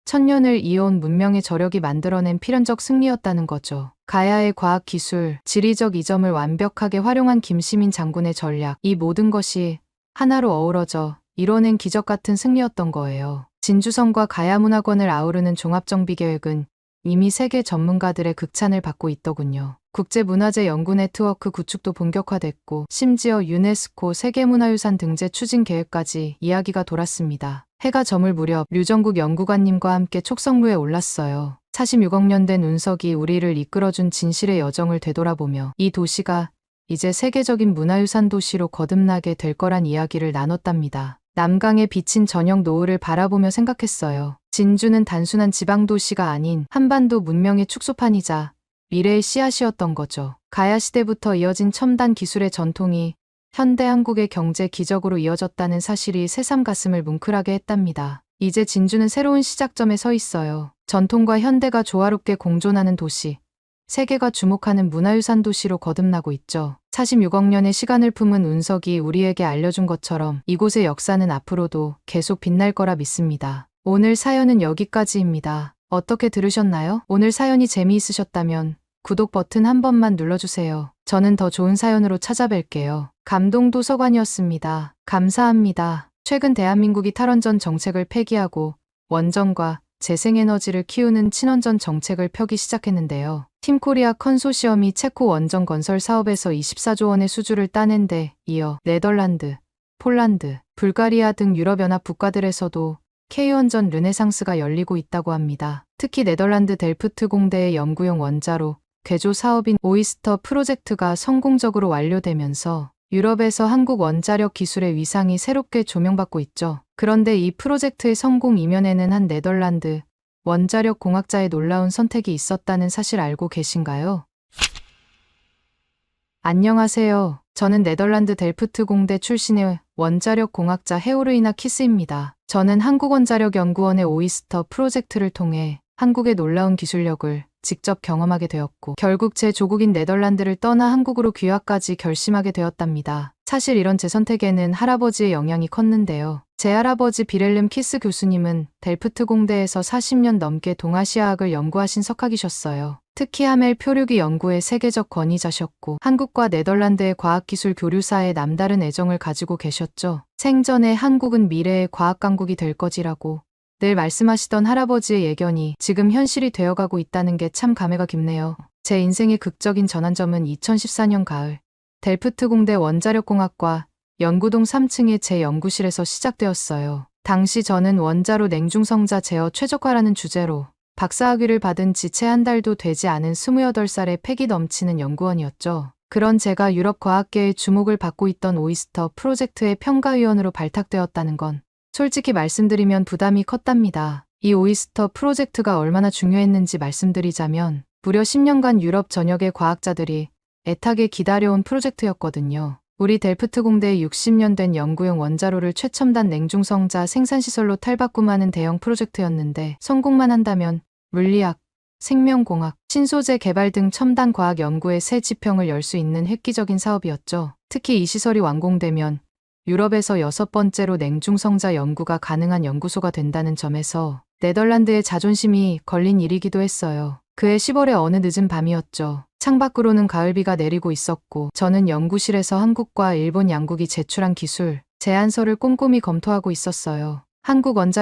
천년을 이어온 문명의 저력이 만들어낸 필연적 승리였다는 거죠. 가야의 과학기술, 지리적 이점을 완벽하게 활용한 김시민 장군의 전략, 이 모든 것이 하나로 어우러져 이뤄낸 기적 같은 승리였던 거예요. 진주성과 가야문화권을 아우르는 종합정비계획은 이미 세계 전문가들의 극찬을 받고 있더군요. 국제문화재 연구 네트워크 구축도 본격화됐고 심지어 유네스코 세계문화유산 등재 추진 계획까지 이야기가 돌았습니다. 해가 저물 무렵 류정국 연구관님과 함께 촉성루에 올랐어요. 46억 년 된 운석이 우리를 이끌어준 진실의 여정을 되돌아보며 이 도시가 이제 세계적인 문화유산 도시로 거듭나게 될 거란 이야기를 나눴답니다. 남강에 비친 저녁 노을을 바라보며 생각했어요. 진주는 단순한 지방도시가 아닌 한반도 문명의 축소판이자 미래의 씨앗이었던 거죠. 가야 시대부터 이어진 첨단 기술의 전통이 현대 한국의 경제 기적으로 이어졌다는 사실이 새삼 가슴을 뭉클하게 했답니다. 이제 진주는 새로운 시작점에 서 있어요. 전통과 현대가 조화롭게 공존하는 도시, 세계가 주목하는 문화유산 도시로 거듭나고 있죠. 46억 년의 시간을 품은 운석이 우리에게 알려준 것처럼 이곳의 역사는 앞으로도 계속 빛날 거라 믿습니다. 오늘 사연은 여기까지입니다. 어떻게 들으셨나요? 오늘 사연이 재미있으셨다면 구독 버튼 한 번만 눌러주세요. 저는 더 좋은 사연으로 찾아뵐게요. 감동도서관이었습니다. 감사합니다. 최근 대한민국이 탈원전 정책을 폐기하고 원전과 재생에너지를 키우는 친원전 정책을 펴기 시작했는데요. 팀코리아 컨소시엄이 체코 원전 건설 사업에서 24조 원의 수주를 따낸 데 이어 네덜란드, 폴란드, 불가리아 등 유럽연합 국가들에서도 K원전 르네상스가 열리고 있다고 합니다. 특히 네덜란드 델프트 공대의 연구용 원자로 개조 사업인 오이스터 프로젝트가 성공적으로 완료되면서 유럽에서 한국 원자력 기술의 위상이 새롭게 조명받고 있죠. 그런데 이 프로젝트의 성공 이면에는 한 네덜란드 원자력 공학자의 놀라운 선택이 있었다는 사실 알고 계신가요? 안녕하세요. 저는 네덜란드 델프트 공대 출신의 원자력 공학자 헤오르이나 키스입니다. 저는 한국원자력연구원의 오이스터 프로젝트를 통해 한국의 놀라운 기술력을 직접 경험하게 되었고 결국 제 조국인 네덜란드를 떠나 한국으로 귀화까지 결심하게 되었답니다. 사실 이런 제 선택에는 할아버지의 영향이 컸는데요. 제 할아버지 비렐름 키스 교수님은 델프트 공대에서 40년 넘게 동아시아학을 연구하신 석학이셨어요. 특히 하멜 표류기 연구의 세계적 권위자셨고 한국과 네덜란드의 과학기술 교류사에 남다른 애정을 가지고 계셨죠. 생전에 한국은 미래의 과학강국이 될 거지라고 늘 말씀하시던 할아버지의 예견이 지금 현실이 되어가고 있다는 게 참 감회가 깊네요. 제 인생의 극적인 전환점은 2014년 가을 델프트 공대 원자력공학과 연구동 3층의 제 연구실에서 시작되었어요. 당시 저는 원자로 냉중성자 제어 최적화라는 주제로 박사학위를 받은 지 채 한 달도 되지 않은 28살의 패기 넘치는 연구원이었죠. 그런 제가 유럽 과학계의 주목을 받고 있던 오이스터 프로젝트의 평가위원으로 발탁되었다는 건 솔직히 말씀드리면 부담이 컸답니다. 이 오이스터 프로젝트가 얼마나 중요했는지 말씀드리자면 무려 10년간 유럽 전역의 과학자들이 애타게 기다려온 프로젝트였거든요. 우리 델프트 공대의 60년 된 연구용 원자로를 최첨단 냉중성자 생산시설로 탈바꿈하는 대형 프로젝트였는데 성공만 한다면 물리학, 생명공학, 신소재 개발 등 첨단 과학 연구의 새 지평을 열 수 있는 획기적인 사업이었죠. 특히 이 시설이 완공되면 유럽에서 6번째로 냉중성자 연구가 가능한 연구소가 된다는 점에서 네덜란드의 자존심이 걸린 일이기도 했어요. 그해 10월의 어느 늦은 밤이었죠. 창밖으로는 가을비가 내리고 있었고 저는 연구실에서 한국과 일본 양국이 제출한 기술, 제안서를 꼼꼼히 검토하고 있었어요.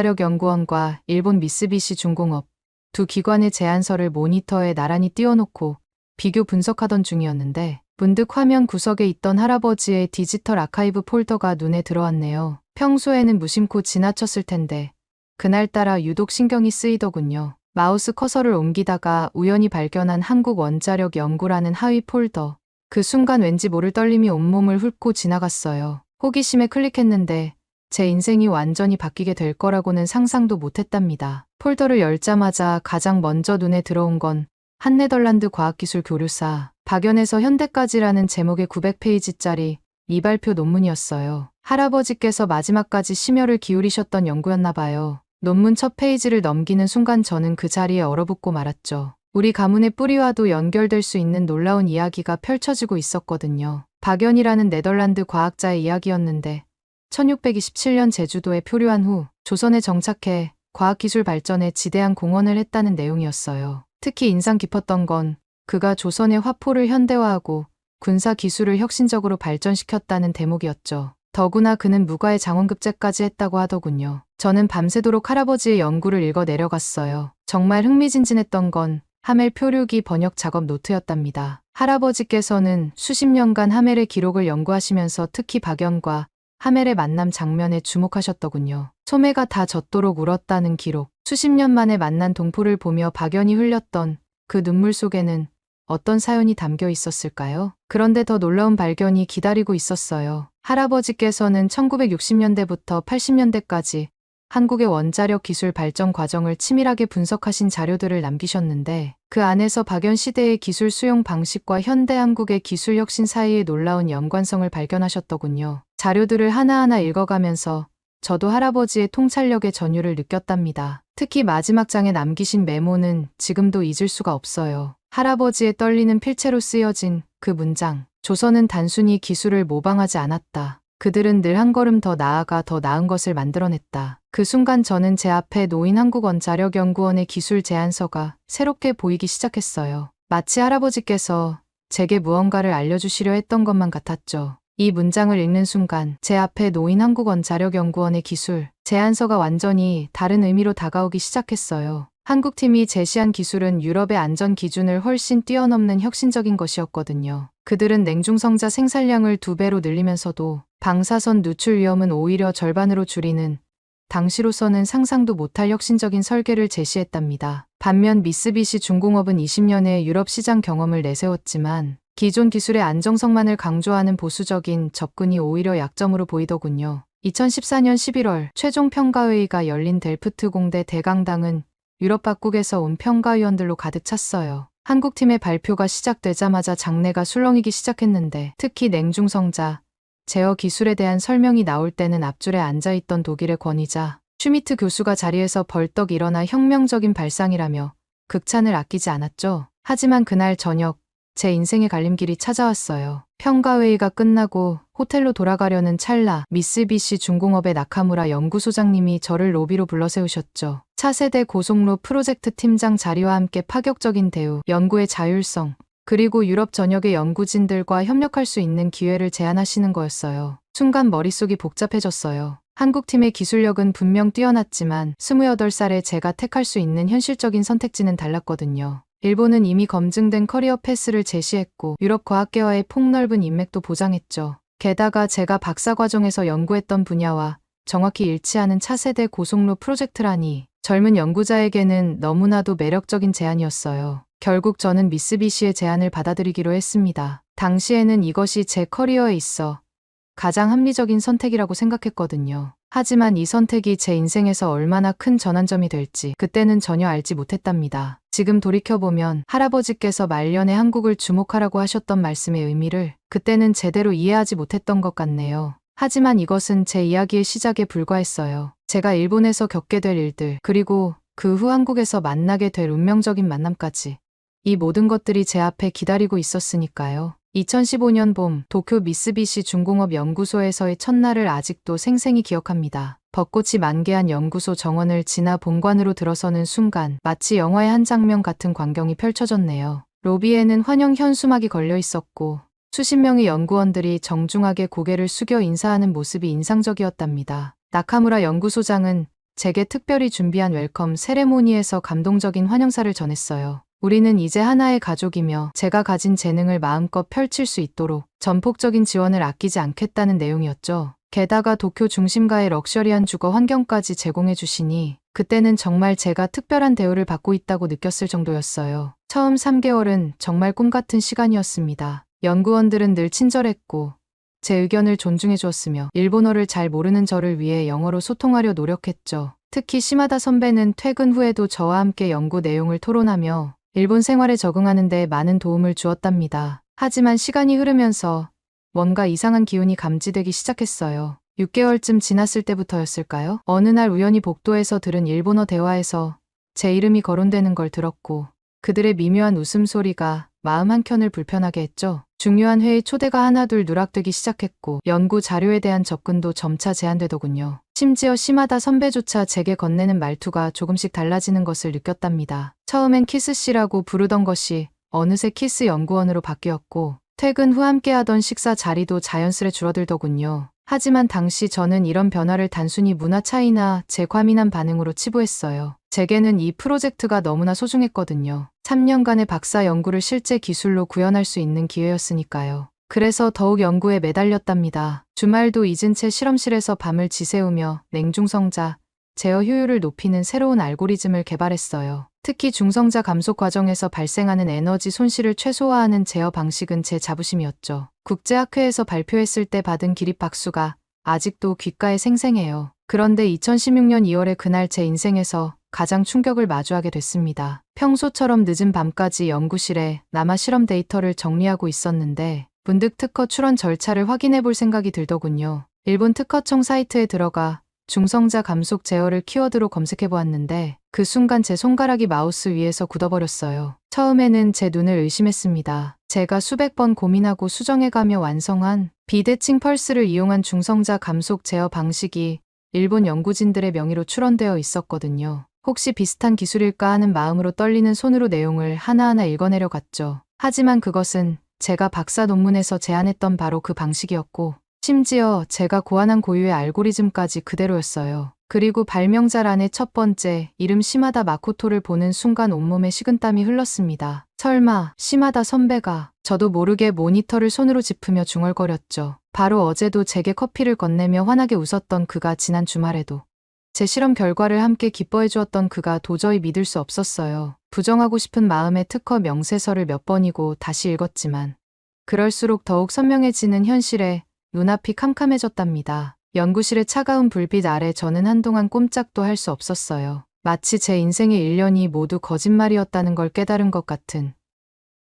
한국원자력연구원과 일본 미쓰비시 중공업 두 기관의 제안서를 모니터에 나란히 띄워놓고 비교 분석하던 중이었는데 문득 화면 구석에 있던 할아버지의 디지털 아카이브 폴더가 눈에 들어왔네요. 평소에는 무심코 지나쳤을 텐데 그날따라 유독 신경이 쓰이더군요. 마우스 커서를 옮기다가 우연히 발견한 한국원자력연구라는 하위 폴더. 그 순간 왠지 모를 떨림이 온몸을 훑고 지나갔어요. 호기심에 클릭했는데 제 인생이 완전히 바뀌게 될 거라고는 상상도 못했답니다. 폴더를 열자마자 가장 먼저 눈에 들어온 건 한 네덜란드 과학기술 교류사 박연에서 현대까지라는 제목의 900페이지짜리 미발표 논문이었어요. 할아버지께서 마지막까지 심혈을 기울이셨던 연구였나 봐요. 논문 첫 페이지를 넘기는 순간 저는 그 자리에 얼어붙고 말았죠. 우리 가문의 뿌리와도 연결될 수 있는 놀라운 이야기가 펼쳐지고 있었거든요. 박연이라는 네덜란드 과학자의 이야기였는데 1627년 제주도에 표류한 후 조선에 정착해 과학기술 발전에 지대한 공헌을 했다는 내용이었어요. 특히 인상 깊었던 건 그가 조선의 화포를 현대화하고 군사기술을 혁신적으로 발전시켰다는 대목이었죠. 더구나 그는 무과의 장원급제까지 했다고 하더군요. 저는 밤새도록 할아버지의 연구를 읽어 내려갔어요. 정말 흥미진진했던 건 하멜 표류기 번역 작업 노트였답니다. 할아버지께서는 수십 년간 하멜의 기록을 연구하시면서 특히 박연과 하멜의 만남 장면에 주목하셨더군요. 소매가 다 젖도록 울었다는 기록. 수십 년 만에 만난 동포를 보며 박연이 흘렸던 그 눈물 속에는 어떤 사연이 담겨 있었을까요? 그런데 더 놀라운 발견이 기다리고 있었어요. 할아버지께서는 1960년대부터 80년대까지 한국의 원자력 기술 발전 과정을 치밀하게 분석하신 자료들을 남기셨는데 그 안에서 박연 시대의 기술 수용 방식과 현대 한국의 기술 혁신 사이의 놀라운 연관성을 발견하셨더군요. 자료들을 하나하나 읽어가면서 저도 할아버지의 통찰력의 전율을 느꼈답니다. 특히 마지막 장에 남기신 메모는 지금도 잊을 수가 없어요. 할아버지의 떨리는 필체로 쓰여진 그 문장. 조선은 단순히 기술을 모방하지 않았다. 그들은 늘 한 걸음 더 나아가 더 나은 것을 만들어냈다. 그 순간 저는 제 앞에 놓인 한국원자력연구원의 기술 제안서가 새롭게 보이기 시작했어요. 마치 할아버지께서 제게 무언가를 알려주시려 했던 것만 같았죠. 이 문장을 읽는 순간 제 앞에 놓인 한국원자력연구원의 기술 제안서가 완전히 다른 의미로 다가오기 시작했어요. 한국팀이 제시한 기술은 유럽의 안전 기준을 훨씬 뛰어넘는 혁신적인 것이었거든요. 그들은 냉중성자 생산량을 2배로 늘리면서도 방사선 누출 위험은 오히려 절반으로 줄이는 당시로서는 상상도 못할 혁신적인 설계를 제시했답니다. 반면 미쓰비시 중공업은 20년의 유럽 시장 경험을 내세웠지만 기존 기술의 안정성만을 강조하는 보수적인 접근이 오히려 약점으로 보이더군요. 2014년 11월 최종 평가회의가 열린 델프트 공대 대강당은 유럽 각국에서 온 평가위원들로 가득 찼어요. 한국팀의 발표가 시작되자마자 장내가 술렁이기 시작했는데 특히 냉중성자, 제어 기술에 대한 설명이 나올 때는 앞줄에 앉아있던 독일의 권위자 슈미트 교수가 자리에서 벌떡 일어나 혁명적인 발상이라며 극찬을 아끼지 않았죠. 하지만 그날 저녁 제 인생의 갈림길이 찾아왔어요. 평가회의가 끝나고 호텔로 돌아가려는 찰나 미쓰비시 중공업의 나카무라 연구소장님이 저를 로비로 불러세우셨죠. 차세대 고속로 프로젝트 팀장 자리와 함께 파격적인 대우, 연구의 자율성, 그리고 유럽 전역의 연구진들과 협력할 수 있는 기회를 제안하시는 거였어요. 순간 머릿속이 복잡해졌어요. 한국팀의 기술력은 분명 뛰어났지만 28살에 제가 택할 수 있는 현실적인 선택지는 달랐거든요. 일본은 이미 검증된 커리어 패스를 제시했고 유럽 과학계와의 폭넓은 인맥도 보장했죠. 게다가 제가 박사과정에서 연구했던 분야와 정확히 일치하는 차세대 고속로 프로젝트라니 젊은 연구자에게는 너무나도 매력적인 제안이었어요. 결국 저는 미쓰비시의 제안을 받아들이기로 했습니다. 당시에는 이것이 제 커리어에 있어 가장 합리적인 선택이라고 생각했거든요. 하지만 이 선택이 제 인생에서 얼마나 큰 전환점이 될지 그때는 전혀 알지 못했답니다. 지금 돌이켜보면 할아버지께서 말년에 한국을 주목하라고 하셨던 말씀의 의미를 그때는 제대로 이해하지 못했던 것 같네요. 하지만 이것은 제 이야기의 시작에 불과했어요. 제가 일본에서 겪게 될 일들, 그리고 그 후 한국에서 만나게 될 운명적인 만남까지. 이 모든 것들이 제 앞에 기다리고 있었으니까요. 2015년 봄 도쿄 미쓰비시 중공업 연구소에서의 첫날을 아직도 생생히 기억합니다. 벚꽃이 만개한 연구소 정원을 지나 본관으로 들어서는 순간 마치 영화의 한 장면 같은 광경이 펼쳐졌네요. 로비에는 환영 현수막이 걸려 있었고 수십 명의 연구원들이 정중하게 고개를 숙여 인사하는 모습이 인상적이었답니다. 나카무라 연구소장은 제게 특별히 준비한 웰컴 세레모니에서 감동적인 환영사를 전했어요. 우리는 이제 하나의 가족이며 제가 가진 재능을 마음껏 펼칠 수 있도록 전폭적인 지원을 아끼지 않겠다는 내용이었죠. 게다가 도쿄 중심가의 럭셔리한 주거 환경까지 제공해 주시니 그때는 정말 제가 특별한 대우를 받고 있다고 느꼈을 정도였어요. 처음 3개월은 정말 꿈 같은 시간이었습니다. 연구원들은 늘 친절했고 제 의견을 존중해 주었으며 일본어를 잘 모르는 저를 위해 영어로 소통하려 노력했죠. 특히 시마다 선배는 퇴근 후에도 저와 함께 연구 내용을 토론하며 일본 생활에 적응하는 데 많은 도움을 주었답니다. 하지만 시간이 흐르면서 뭔가 이상한 기운이 감지되기 시작했어요. 6개월쯤 지났을 때부터였을까요? 어느 날 우연히 복도에서 들은 일본어 대화에서 제 이름이 거론되는 걸 들었고 그들의 미묘한 웃음소리가 마음 한켠을 불편하게 했죠. 중요한 회의 초대가 하나둘 누락되기 시작했고 연구 자료에 대한 접근도 점차 제한되더군요. 심지어 시마다 선배조차 제게 건네는 말투가 조금씩 달라지는 것을 느꼈답니다. 처음엔 키스씨라고 부르던 것이 어느새 키스 연구원으로 바뀌었고 퇴근 후 함께하던 식사 자리도 자연스레 줄어들더군요. 하지만 당시 저는 이런 변화를 단순히 문화 차이나 제 과민한 반응으로 치부했어요. 제게는 이 프로젝트가 너무나 소중했거든요. 3년간의 박사 연구를 실제 기술로 구현할 수 있는 기회였으니까요. 그래서 더욱 연구에 매달렸답니다. 주말도 잊은 채 실험실에서 밤을 지새우며 냉중성자, 제어 효율을 높이는 새로운 알고리즘을 개발했어요. 특히 중성자 감속 과정에서 발생하는 에너지 손실을 최소화하는 제어 방식은 제 자부심이었죠. 국제학회에서 발표했을 때 받은 기립박수가 아직도 귓가에 생생해요. 그런데 2016년 2월에 그날 제 인생에서 가장 충격을 마주하게 됐습니다. 평소처럼 늦은 밤까지 연구실에 남아 실험 데이터를 정리하고 있었는데 문득 특허 출원 절차를 확인해 볼 생각이 들더군요. 일본 특허청 사이트에 들어가 중성자 감속 제어를 키워드로 검색해 보았는데 그 순간 제 손가락이 마우스 위에서 굳어버렸어요. 처음에는 제 눈을 의심했습니다. 제가 수백 번 고민하고 수정해가며 완성한 비대칭 펄스를 이용한 중성자 감속 제어 방식이 일본 연구진들의 명의로 출원되어 있었거든요. 혹시 비슷한 기술일까 하는 마음으로 떨리는 손으로 내용을 하나하나 읽어내려 갔죠. 하지만 그것은 제가 박사 논문에서 제안했던 바로 그 방식이었고 심지어 제가 고안한 고유의 알고리즘까지 그대로였어요. 그리고 발명자란의 첫 번째 이름 시마다 마코토를 보는 순간 온몸에 식은땀이 흘렀습니다. 설마 시마다 선배가 저도 모르게 모니터를 손으로 짚으며 중얼거렸죠. 바로 어제도 제게 커피를 건네며 환하게 웃었던 그가 지난 주말에도 제 실험 결과를 함께 기뻐해 주었던 그가 도저히 믿을 수 없었어요. 부정하고 싶은 마음에 특허 명세서를 몇 번이고 다시 읽었지만 그럴수록 더욱 선명해지는 현실에 눈앞이 캄캄해졌답니다. 연구실의 차가운 불빛 아래 저는 한동안 꼼짝도 할 수 없었어요. 마치 제 인생의 1년이 모두 거짓말이었다는 걸 깨달은 것 같은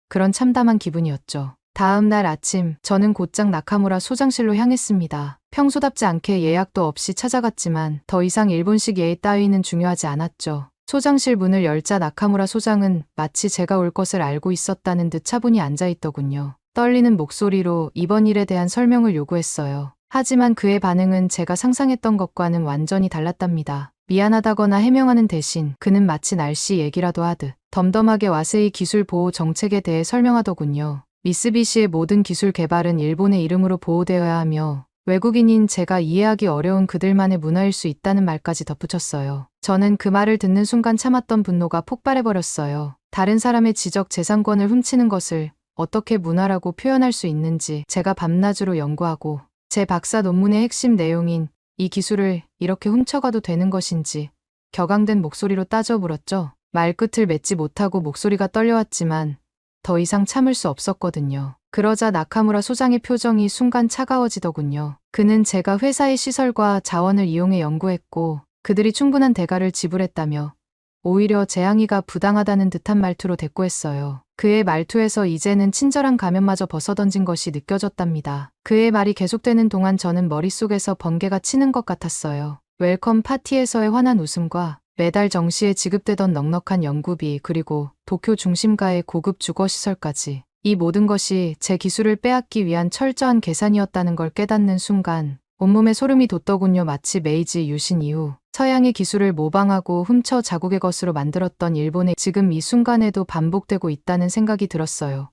그런 참담한 기분이었죠. 다음 날 아침 저는 곧장 나카무라 소장실로 향했습니다. 평소답지 않게 예약도 없이 찾아갔지만 더 이상 일본식 예의 따위는 중요하지 않았죠. 소장실 문을 열자 나카무라 소장은 마치 제가 올 것을 알고 있었다는 듯 차분히 앉아있더군요. 떨리는 목소리로 이번 일에 대한 설명을 요구했어요. 하지만 그의 반응은 제가 상상했던 것과는 완전히 달랐답니다. 미안하다거나 해명하는 대신 그는 마치 날씨 얘기라도 하듯 덤덤하게 와세이 기술 보호 정책에 대해 설명하더군요. 미쓰비시의 모든 기술 개발은 일본의 이름으로 보호되어야 하며 외국인인 제가 이해하기 어려운 그들만의 문화일 수 있다는 말까지 덧붙였어요. 저는 그 말을 듣는 순간 참았던 분노가 폭발해버렸어요. 다른 사람의 지적 재산권을 훔치는 것을 어떻게 문화라고 표현할 수 있는지 제가 밤낮으로 연구하고 제 박사 논문의 핵심 내용인 이 기술을 이렇게 훔쳐가도 되는 것인지 격앙된 목소리로 따져 물었죠. 말끝을 맺지 못하고 목소리가 떨려왔지만 더 이상 참을 수 없었거든요. 그러자 나카무라 소장의 표정이 순간 차가워지더군요. 그는 제가 회사의 시설과 자원을 이용해 연구했고 그들이 충분한 대가를 지불했다며 오히려 제 항의가 부당하다는 듯한 말투로 대꾸했어요. 그의 말투에서 이제는 친절한 가면마저 벗어던진 것이 느껴졌답니다. 그의 말이 계속되는 동안 저는 머릿속에서 번개가 치는 것 같았어요. 웰컴 파티에서의 환한 웃음과 매달 정시에 지급되던 넉넉한 연구비 그리고 도쿄 중심가의 고급 주거시설까지 이 모든 것이 제 기술을 빼앗기 위한 철저한 계산이었다는 걸 깨닫는 순간 온몸에 소름이 돋더군요. 마치 메이지 유신 이후 서양의 기술을 모방하고 훔쳐 자국의 것으로 만들었던 일본의 지금 이 순간에도 반복되고 있다는 생각이 들었어요.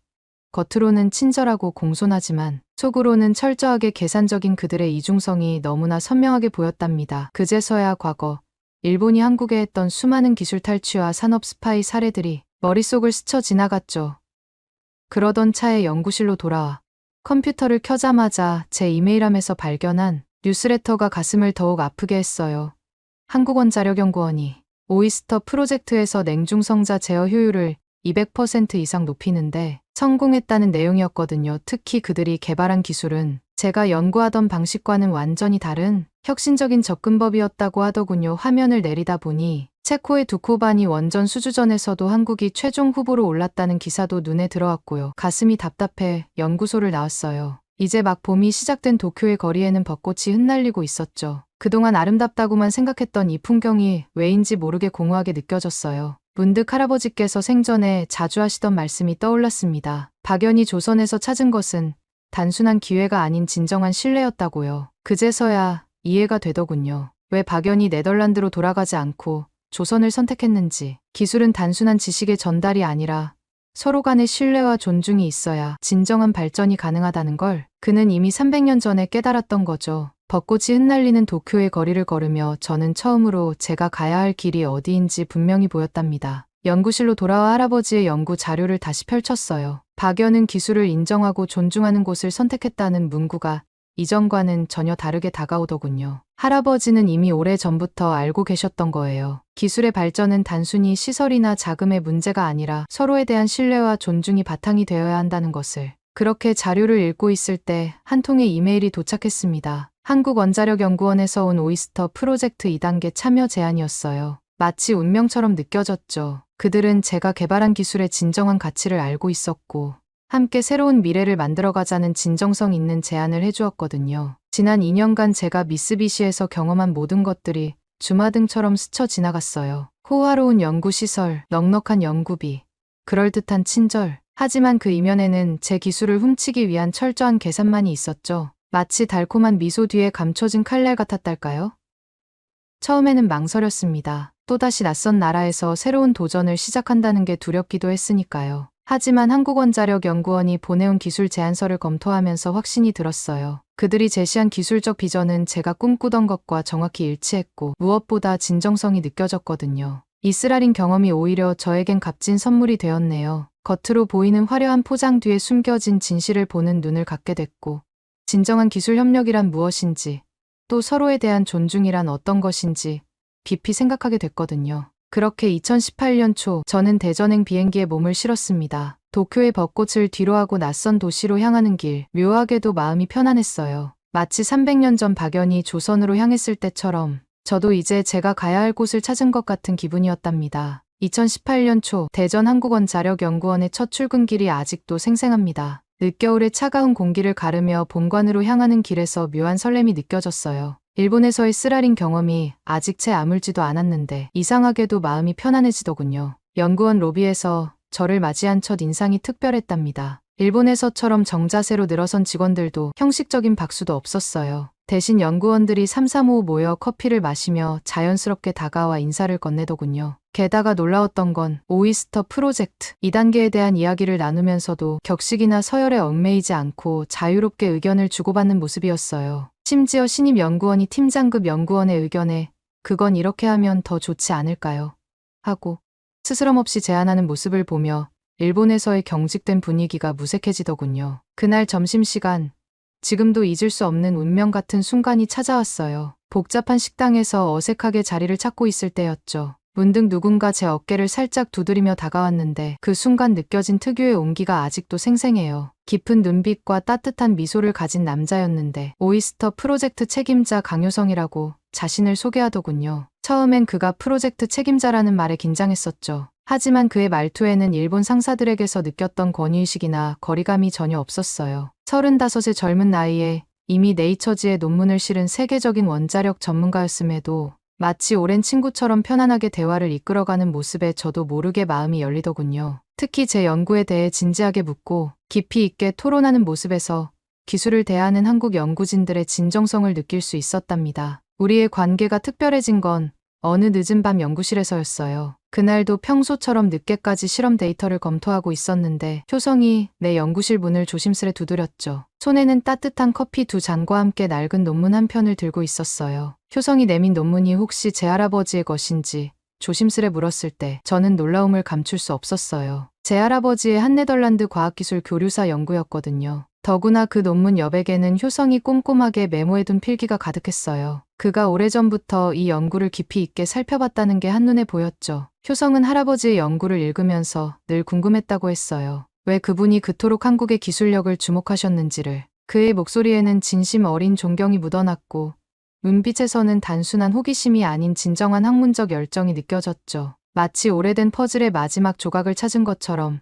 겉으로는 친절하고 공손하지만 속으로는 철저하게 계산적인 그들의 이중성이 너무나 선명하게 보였답니다. 그제서야 과거 일본이 한국에 했던 수많은 기술 탈취와 산업 스파이 사례들이 머릿속을 스쳐 지나갔죠. 그러던 차에 연구실로 돌아와 컴퓨터를 켜자마자 제 이메일함에서 발견한 뉴스레터가 가슴을 더욱 아프게 했어요. 한국원자력연구원이 오이스터 프로젝트에서 냉중성자 제어 효율을 200% 이상 높이는데 성공했다는 내용이었거든요. 특히 그들이 개발한 기술은 제가 연구하던 방식과는 완전히 다른 혁신적인 접근법이었다고 하더군요. 화면을 내리다 보니 체코의 두코바니 원전 수주전에서도 한국이 최종 후보로 올랐다는 기사도 눈에 들어왔고요. 가슴이 답답해 연구소를 나왔어요. 이제 막 봄이 시작된 도쿄의 거리에는 벚꽃이 흩날리고 있었죠. 그동안 아름답다고만 생각했던 이 풍경이 왜인지 모르게 공허하게 느껴졌어요. 문득 할아버지께서 생전에 자주 하시던 말씀이 떠올랐습니다. 박연이 조선에서 찾은 것은 단순한 기회가 아닌 진정한 신뢰였다고요. 그제서야 이해가 되더군요. 왜 박연이 네덜란드로 돌아가지 않고 조선을 선택했는지. 기술은 단순한 지식의 전달이 아니라 서로 간의 신뢰와 존중이 있어야 진정한 발전이 가능하다는 걸 그는 이미 300년 전에 깨달았던 거죠. 벚꽃이 흩날리는 도쿄의 거리를 걸으며 저는 처음으로 제가 가야 할 길이 어디인지 분명히 보였답니다. 연구실로 돌아와 할아버지의 연구 자료를 다시 펼쳤어요. 박연은 기술을 인정하고 존중하는 곳을 선택했다는 문구가 이전과는 전혀 다르게 다가오더군요. 할아버지는 이미 오래전부터 알고 계셨던 거예요. 기술의 발전은 단순히 시설이나 자금의 문제가 아니라 서로에 대한 신뢰와 존중이 바탕이 되어야 한다는 것을. 그렇게 자료를 읽고 있을 때 한 통의 이메일이 도착했습니다. 한국원자력연구원에서 온 오이스터 프로젝트 2단계 참여 제안이었어요. 마치 운명처럼 느껴졌죠. 그들은 제가 개발한 기술의 진정한 가치를 알고 있었고 함께 새로운 미래를 만들어가자는 진정성 있는 제안을 해주었거든요. 지난 2년간 제가 미쓰비시에서 경험한 모든 것들이 주마등처럼 스쳐 지나갔어요. 호화로운 연구시설, 넉넉한 연구비, 그럴듯한 친절. 하지만 그 이면에는 제 기술을 훔치기 위한 철저한 계산만이 있었죠. 마치 달콤한 미소 뒤에 감춰진 칼날 같았달까요? 처음에는 망설였습니다. 또다시 낯선 나라에서 새로운 도전을 시작한다는 게 두렵기도 했으니까요. 하지만 한국원자력연구원이 보내온 기술 제안서를 검토하면서 확신이 들었어요. 그들이 제시한 기술적 비전은 제가 꿈꾸던 것과 정확히 일치했고 무엇보다 진정성이 느껴졌거든요. 이스라린 경험이 오히려 저에겐 값진 선물이 되었네요. 겉으로 보이는 화려한 포장 뒤에 숨겨진 진실을 보는 눈을 갖게 됐고 진정한 기술 협력이란 무엇인지 또 서로에 대한 존중이란 어떤 것인지 깊이 생각하게 됐거든요. 그렇게 2018년 초 저는 대전행 비행기에 몸을 실었습니다. 도쿄의 벚꽃을 뒤로하고 낯선 도시로 향하는 길, 묘하게도 마음이 편안했어요. 마치 300년 전 박연이 조선으로 향했을 때처럼 저도 이제 제가 가야 할 곳을 찾은 것 같은 기분이었답니다. 2018년 초 대전 한국원자력연구원의 첫 출근길이 아직도 생생합니다. 늦겨울의 차가운 공기를 가르며 본관으로 향하는 길에서 묘한 설렘이 느껴졌어요. 일본에서의 쓰라린 경험이 아직 채 아물지도 않았는데 이상하게도 마음이 편안해지더군요. 연구원 로비에서 저를 맞이한 첫 인상이 특별했답니다. 일본에서처럼 정자세로 늘어선 직원들도 형식적인 박수도 없었어요. 대신 연구원들이 삼삼오오 모여 커피를 마시며 자연스럽게 다가와 인사를 건네더군요. 게다가 놀라웠던 건 오이스터 프로젝트 2단계에 대한 이야기를 나누면서도 격식이나 서열에 얽매이지 않고 자유롭게 의견을 주고받는 모습이었어요. 심지어 신입 연구원이 팀장급 연구원의 의견에 그건 이렇게 하면 더 좋지 않을까요? 하고 스스럼 없이 제안하는 모습을 보며 일본에서의 경직된 분위기가 무색해지더군요. 그날 점심시간 지금도 잊을 수 없는 운명 같은 순간이 찾아왔어요. 복잡한 식당에서 어색하게 자리를 찾고 있을 때였죠. 문득 누군가 제 어깨를 살짝 두드리며 다가왔는데 그 순간 느껴진 특유의 온기가 아직도 생생해요. 깊은 눈빛과 따뜻한 미소를 가진 남자였는데 오이스터 프로젝트 책임자 강효성이라고 자신을 소개하더군요. 처음엔 그가 프로젝트 책임자라는 말에 긴장했었죠. 하지만 그의 말투에는 일본 상사들에게서 느꼈던 권위의식이나 거리감이 전혀 없었어요. 35의 젊은 나이에 이미 네이처지에 논문을 실은 세계적인 원자력 전문가였음에도 마치 오랜 친구처럼 편안하게 대화를 이끌어가는 모습에 저도 모르게 마음이 열리더군요. 특히 제 연구에 대해 진지하게 묻고 깊이 있게 토론하는 모습에서 기술을 대하는 한국 연구진들의 진정성을 느낄 수 있었답니다. 우리의 관계가 특별해진 건 어느 늦은 밤 연구실에서였어요. 그날도 평소처럼 늦게까지 실험 데이터를 검토하고 있었는데 효성이 내 연구실 문을 조심스레 두드렸죠. 손에는 따뜻한 커피 2잔과 함께 낡은 논문 한 편을 들고 있었어요. 효성이 내민 논문이 혹시 제 할아버지의 것인지 조심스레 물었을 때 저는 놀라움을 감출 수 없었어요. 제 할아버지의 한네덜란드 과학기술 교류사 연구였거든요. 더구나 그 논문 여백에는 효성이 꼼꼼하게 메모해둔 필기가 가득했어요. 그가 오래전부터 이 연구를 깊이 있게 살펴봤다는 게 한눈에 보였죠. 효성은 할아버지의 연구를 읽으면서 늘 궁금했다고 했어요. 왜 그분이 그토록 한국의 기술력을 주목하셨는지를. 그의 목소리에는 진심 어린 존경이 묻어났고 눈빛에서는 단순한 호기심이 아닌 진정한 학문적 열정이 느껴졌죠. 마치 오래된 퍼즐의 마지막 조각을 찾은 것처럼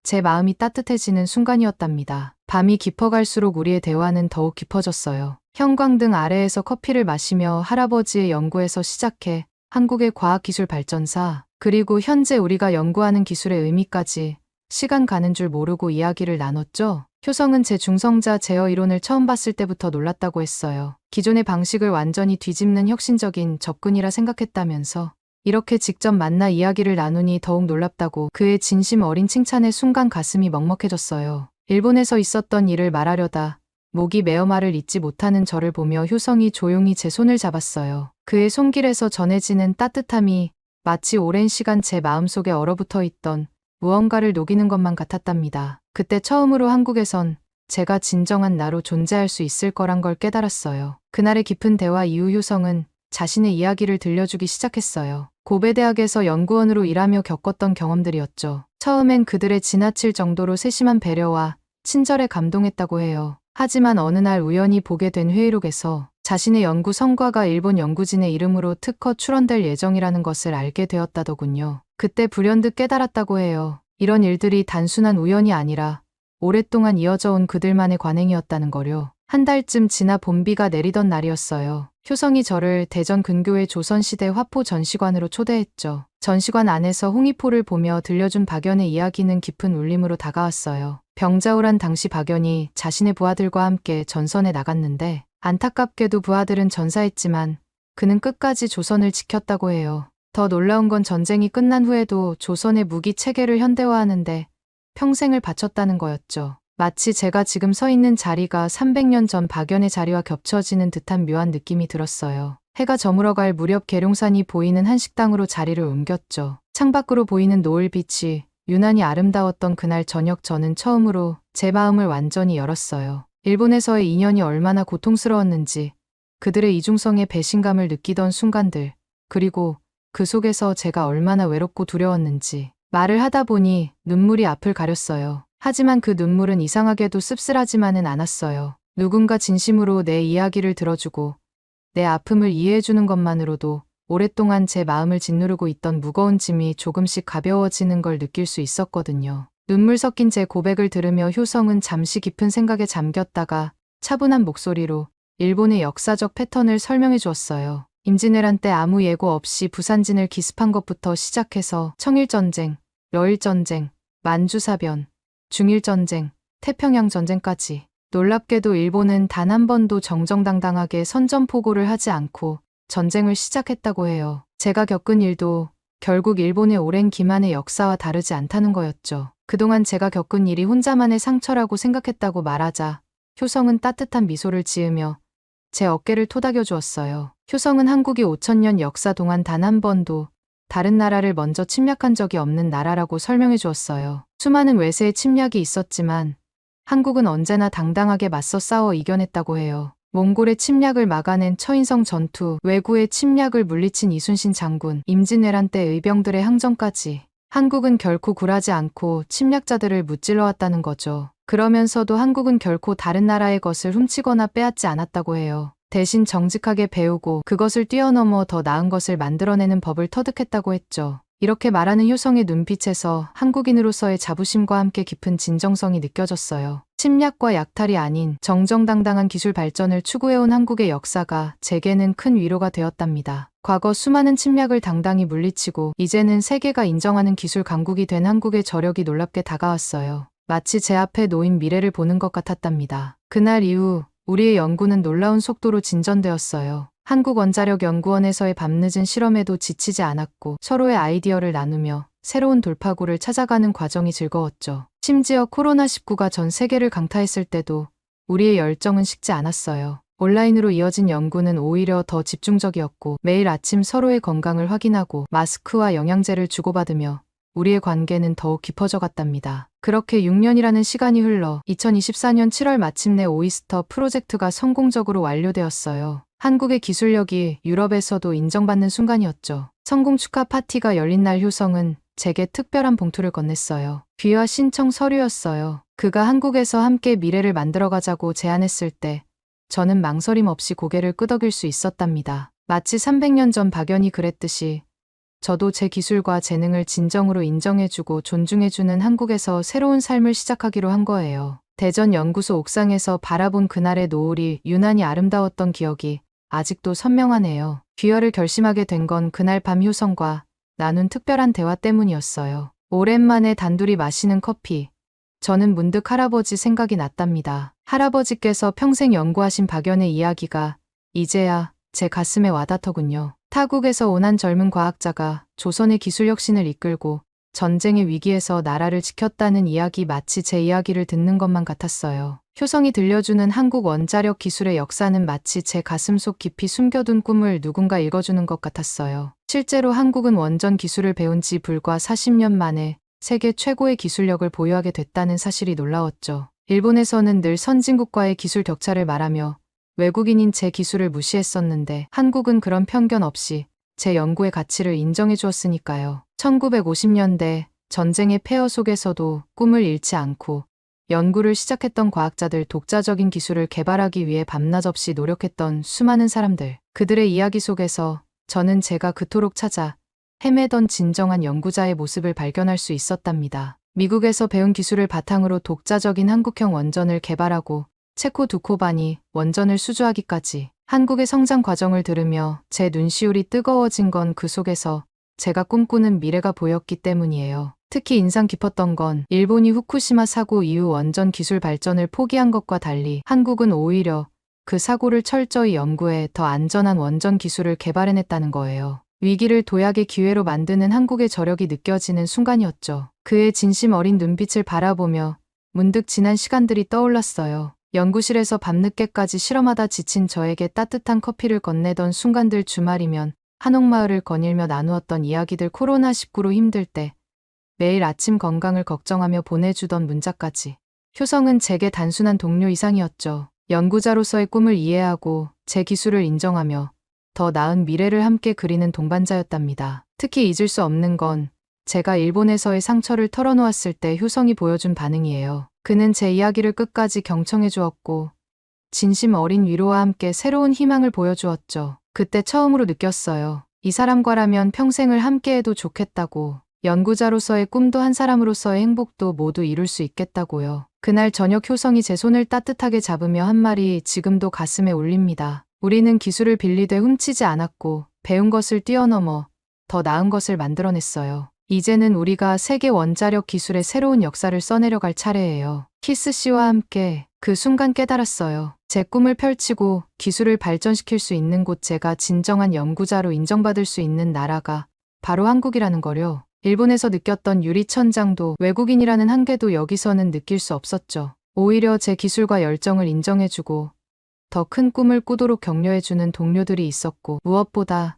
제 마음이 따뜻해지는 순간이었답니다. 밤이 깊어갈수록 우리의 대화는 더욱 깊어졌어요. 형광등 아래에서 커피를 마시며 할아버지의 연구에서 시작해 한국의 과학기술 발전사, 그리고 현재 우리가 연구하는 기술의 의미까지 시간 가는 줄 모르고 이야기를 나눴죠. 효성은 제 중성자 제어 이론을 처음 봤을 때부터 놀랐다고 했어요. 기존의 방식을 완전히 뒤집는 혁신적인 접근이라 생각했다면서 이렇게 직접 만나 이야기를 나누니 더욱 놀랍다고 그의 진심 어린 칭찬에 순간 가슴이 먹먹해졌어요. 일본에서 있었던 일을 말하려다 목이 메어 말을 잇지 못하는 저를 보며 효성이 조용히 제 손을 잡았어요. 그의 손길에서 전해지는 따뜻함이 마치 오랜 시간 제 마음속에 얼어붙어 있던 무언가를 녹이는 것만 같았답니다. 그때 처음으로 한국에선 제가 진정한 나로 존재할 수 있을 거란 걸 깨달았어요. 그날의 깊은 대화 이후 효성은 자신의 이야기를 들려주기 시작했어요. 고베대학에서 연구원으로 일하며 겪었던 경험들이었죠. 처음엔 그들의 지나칠 정도로 세심한 배려와 친절에 감동했다고 해요. 하지만 어느 날 우연히 보게 된 회의록에서 자신의 연구 성과가 일본 연구진의 이름으로 특허 출원될 예정이라는 것을 알게 되었다더군요. 그때 불현듯 깨달았다고 해요. 이런 일들이 단순한 우연이 아니라 오랫동안 이어져 온 그들만의 관행이었다는 거요. 한 달쯤 지나 봄비가 내리던 날이었어요. 효성이 저를 대전 근교의 조선시대 화포 전시관으로 초대했죠. 전시관 안에서 홍위포를 보며 들려준 박연의 이야기는 깊은 울림으로 다가왔어요. 병자호란 당시 박연이 자신의 부하들과 함께 전선에 나갔는데 안타깝게도 부하들은 전사했지만 그는 끝까지 조선을 지켰다고 해요. 더 놀라운 건 전쟁이 끝난 후에도 조선의 무기 체계를 현대화하는데 평생을 바쳤다는 거였죠. 마치 제가 지금 서 있는 자리가 300년 전 박연의 자리와 겹쳐지는 듯한 묘한 느낌이 들었어요. 해가 저물어갈 무렵 계룡산이 보이는 한 식당으로 자리를 옮겼죠. 창밖으로 보이는 노을빛이 유난히 아름다웠던 그날 저녁 저는 처음으로 제 마음을 완전히 열었어요. 일본에서의 인연이 얼마나 고통스러웠는지, 그들의 이중성에 배신감을 느끼던 순간들, 그리고 그 속에서 제가 얼마나 외롭고 두려웠는지. 말을 하다 보니 눈물이 앞을 가렸어요. 하지만 그 눈물은 이상하게도 씁쓸하지만은 않았어요. 누군가 진심으로 내 이야기를 들어주고 내 아픔을 이해해주는 것만으로도 오랫동안 제 마음을 짓누르고 있던 무거운 짐이 조금씩 가벼워지는 걸 느낄 수 있었거든요. 눈물 섞인 제 고백을 들으며 효성은 잠시 깊은 생각에 잠겼다가 차분한 목소리로 일본의 역사적 패턴을 설명해 주었어요. 임진왜란 때 아무 예고 없이 부산진을 기습한 것부터 시작해서 청일전쟁, 러일전쟁, 만주사변, 중일전쟁, 태평양전쟁까지. 놀랍게도 일본은 단 한 번도 정정당당하게 선전포고를 하지 않고 전쟁을 시작했다고 해요. 제가 겪은 일도 결국 일본의 오랜 기만의 역사와 다르지 않다는 거였죠. 그동안 제가 겪은 일이 혼자만의 상처라고 생각했다고 말하자 효성은 따뜻한 미소를 지으며 제 어깨를 토닥여 주었어요. 효성은 한국이 5000년 역사 동안 단 한 번도 다른 나라를 먼저 침략한 적이 없는 나라라고 설명해 주었어요. 수많은 외세의 침략이 있었지만 한국은 언제나 당당하게 맞서 싸워 이겨냈다고 해요. 몽골의 침략을 막아낸 처인성 전투, 왜구의 침략을 물리친 이순신 장군, 임진왜란 때 의병들의 항전까지 한국은 결코 굴하지 않고 침략자들을 무찔러 왔다는 거죠. 그러면서도 한국은 결코 다른 나라의 것을 훔치거나 빼앗지 않았다고 해요. 대신 정직하게 배우고 그것을 뛰어넘어 더 나은 것을 만들어내는 법을 터득했다고 했죠. 이렇게 말하는 효성의 눈빛에서 한국인으로서의 자부심과 함께 깊은 진정성이 느껴졌어요. 침략과 약탈이 아닌 정정당당한 기술 발전을 추구해온 한국의 역사가 제게는 큰 위로가 되었답니다. 과거 수많은 침략을 당당히 물리치고 이제는 세계가 인정하는 기술 강국이 된 한국의 저력이 놀랍게 다가왔어요. 마치 제 앞에 놓인 미래를 보는 것 같았답니다. 그날 이후 우리의 연구는 놀라운 속도로 진전되었어요. 한국원자력연구원에서의 밤늦은 실험에도 지치지 않았고 서로의 아이디어를 나누며 새로운 돌파구를 찾아가는 과정이 즐거웠죠. 심지어 코로나19가 전 세계를 강타했을 때도 우리의 열정은 식지 않았어요. 온라인으로 이어진 연구는 오히려 더 집중적이었고 매일 아침 서로의 건강을 확인하고 마스크와 영양제를 주고받으며 우리의 관계는 더욱 깊어져 갔답니다. 그렇게 6년이라는 시간이 흘러 2024년 7월 마침내 오이스터 프로젝트가 성공적으로 완료되었어요. 한국의 기술력이 유럽에서도 인정받는 순간이었죠. 성공 축하 파티가 열린 날 효성은 제게 특별한 봉투를 건넸어요. 귀화 신청 서류였어요. 그가 한국에서 함께 미래를 만들어가자고 제안했을 때 저는 망설임 없이 고개를 끄덕일 수 있었답니다. 마치 300년 전 박연이 그랬듯이 저도 제 기술과 재능을 진정으로 인정해주고 존중해주는 한국에서 새로운 삶을 시작하기로 한 거예요. 대전 연구소 옥상에서 바라본 그날의 노을이 유난히 아름다웠던 기억이 아직도 선명하네요. 귀화를 결심하게 된 건 그날 밤 효성과 나눈 특별한 대화 때문이었어요. 오랜만에 단둘이 마시는 커피. 저는 문득 할아버지 생각이 났답니다. 할아버지께서 평생 연구하신 박연의 이야기가 이제야 제 가슴에 와닿더군요. 타국에서 온 한 젊은 과학자가 조선의 기술 혁신을 이끌고 전쟁의 위기에서 나라를 지켰다는 이야기, 마치 제 이야기를 듣는 것만 같았어요. 효성이 들려주는 한국 원자력 기술의 역사는 마치 제 가슴속 깊이 숨겨둔 꿈을 누군가 읽어주는 것 같았어요. 실제로 한국은 원전 기술을 배운 지 불과 40년 만에 세계 최고의 기술력을 보유하게 됐다는 사실이 놀라웠죠. 일본에서는 늘 선진국과의 기술 격차를 말하며 외국인인 제 기술을 무시했었는데 한국은 그런 편견 없이 제 연구의 가치를 인정해 주었으니까요. 1950년대 전쟁의 폐허 속에서도 꿈을 잃지 않고 연구를 시작했던 과학자들, 독자적인 기술을 개발하기 위해 밤낮 없이 노력했던 수많은 사람들, 그들의 이야기 속에서 저는 제가 그토록 찾아 헤매던 진정한 연구자의 모습을 발견할 수 있었답니다. 미국에서 배운 기술을 바탕으로 독자적인 한국형 원전을 개발하고 체코 두코반이 원전을 수주하기까지 한국의 성장 과정을 들으며 제 눈시울이 뜨거워진 건 그 속에서 제가 꿈꾸는 미래가 보였기 때문이에요. 특히 인상 깊었던 건 일본이 후쿠시마 사고 이후 원전 기술 발전을 포기한 것과 달리 한국은 오히려 그 사고를 철저히 연구해 더 안전한 원전 기술을 개발해냈다는 거예요. 위기를 도약의 기회로 만드는 한국의 저력이 느껴지는 순간이었죠. 그의 진심 어린 눈빛을 바라보며 문득 지난 시간들이 떠올랐어요. 연구실에서 밤늦게까지 실험하다 지친 저에게 따뜻한 커피를 건네던 순간들, 주말이면 한옥마을을 거닐며 나누었던 이야기들, 코로나19로 힘들 때 매일 아침 건강을 걱정하며 보내주던 문자까지. 효성은 제게 단순한 동료 이상이었죠. 연구자로서의 꿈을 이해하고 제 기술을 인정하며 더 나은 미래를 함께 그리는 동반자였답니다. 특히 잊을 수 없는 건 제가 일본에서의 상처를 털어놓았을 때 효성이 보여준 반응이에요. 그는 제 이야기를 끝까지 경청해 주었고 진심 어린 위로와 함께 새로운 희망을 보여주었죠. 그때 처음으로 느꼈어요. 이 사람과라면 평생을 함께해도 좋겠다고. 연구자로서의 꿈도 한 사람으로서의 행복도 모두 이룰 수 있겠다고요. 그날 저녁 효성이 제 손을 따뜻하게 잡으며 한 말이 지금도 가슴에 울립니다. 우리는 기술을 빌리되 훔치지 않았고 배운 것을 뛰어넘어 더 나은 것을 만들어냈어요. 이제는 우리가 세계 원자력 기술의 새로운 역사를 써내려갈 차례예요. 키스 씨와 함께 그 순간 깨달았어요. 제 꿈을 펼치고 기술을 발전시킬 수 있는 곳, 제가 진정한 연구자로 인정받을 수 있는 나라가 바로 한국이라는 거요. 일본에서 느꼈던 유리천장도 외국인이라는 한계도 여기서는 느낄 수 없었죠. 오히려 제 기술과 열정을 인정해주고 더 큰 꿈을 꾸도록 격려해주는 동료들이 있었고 무엇보다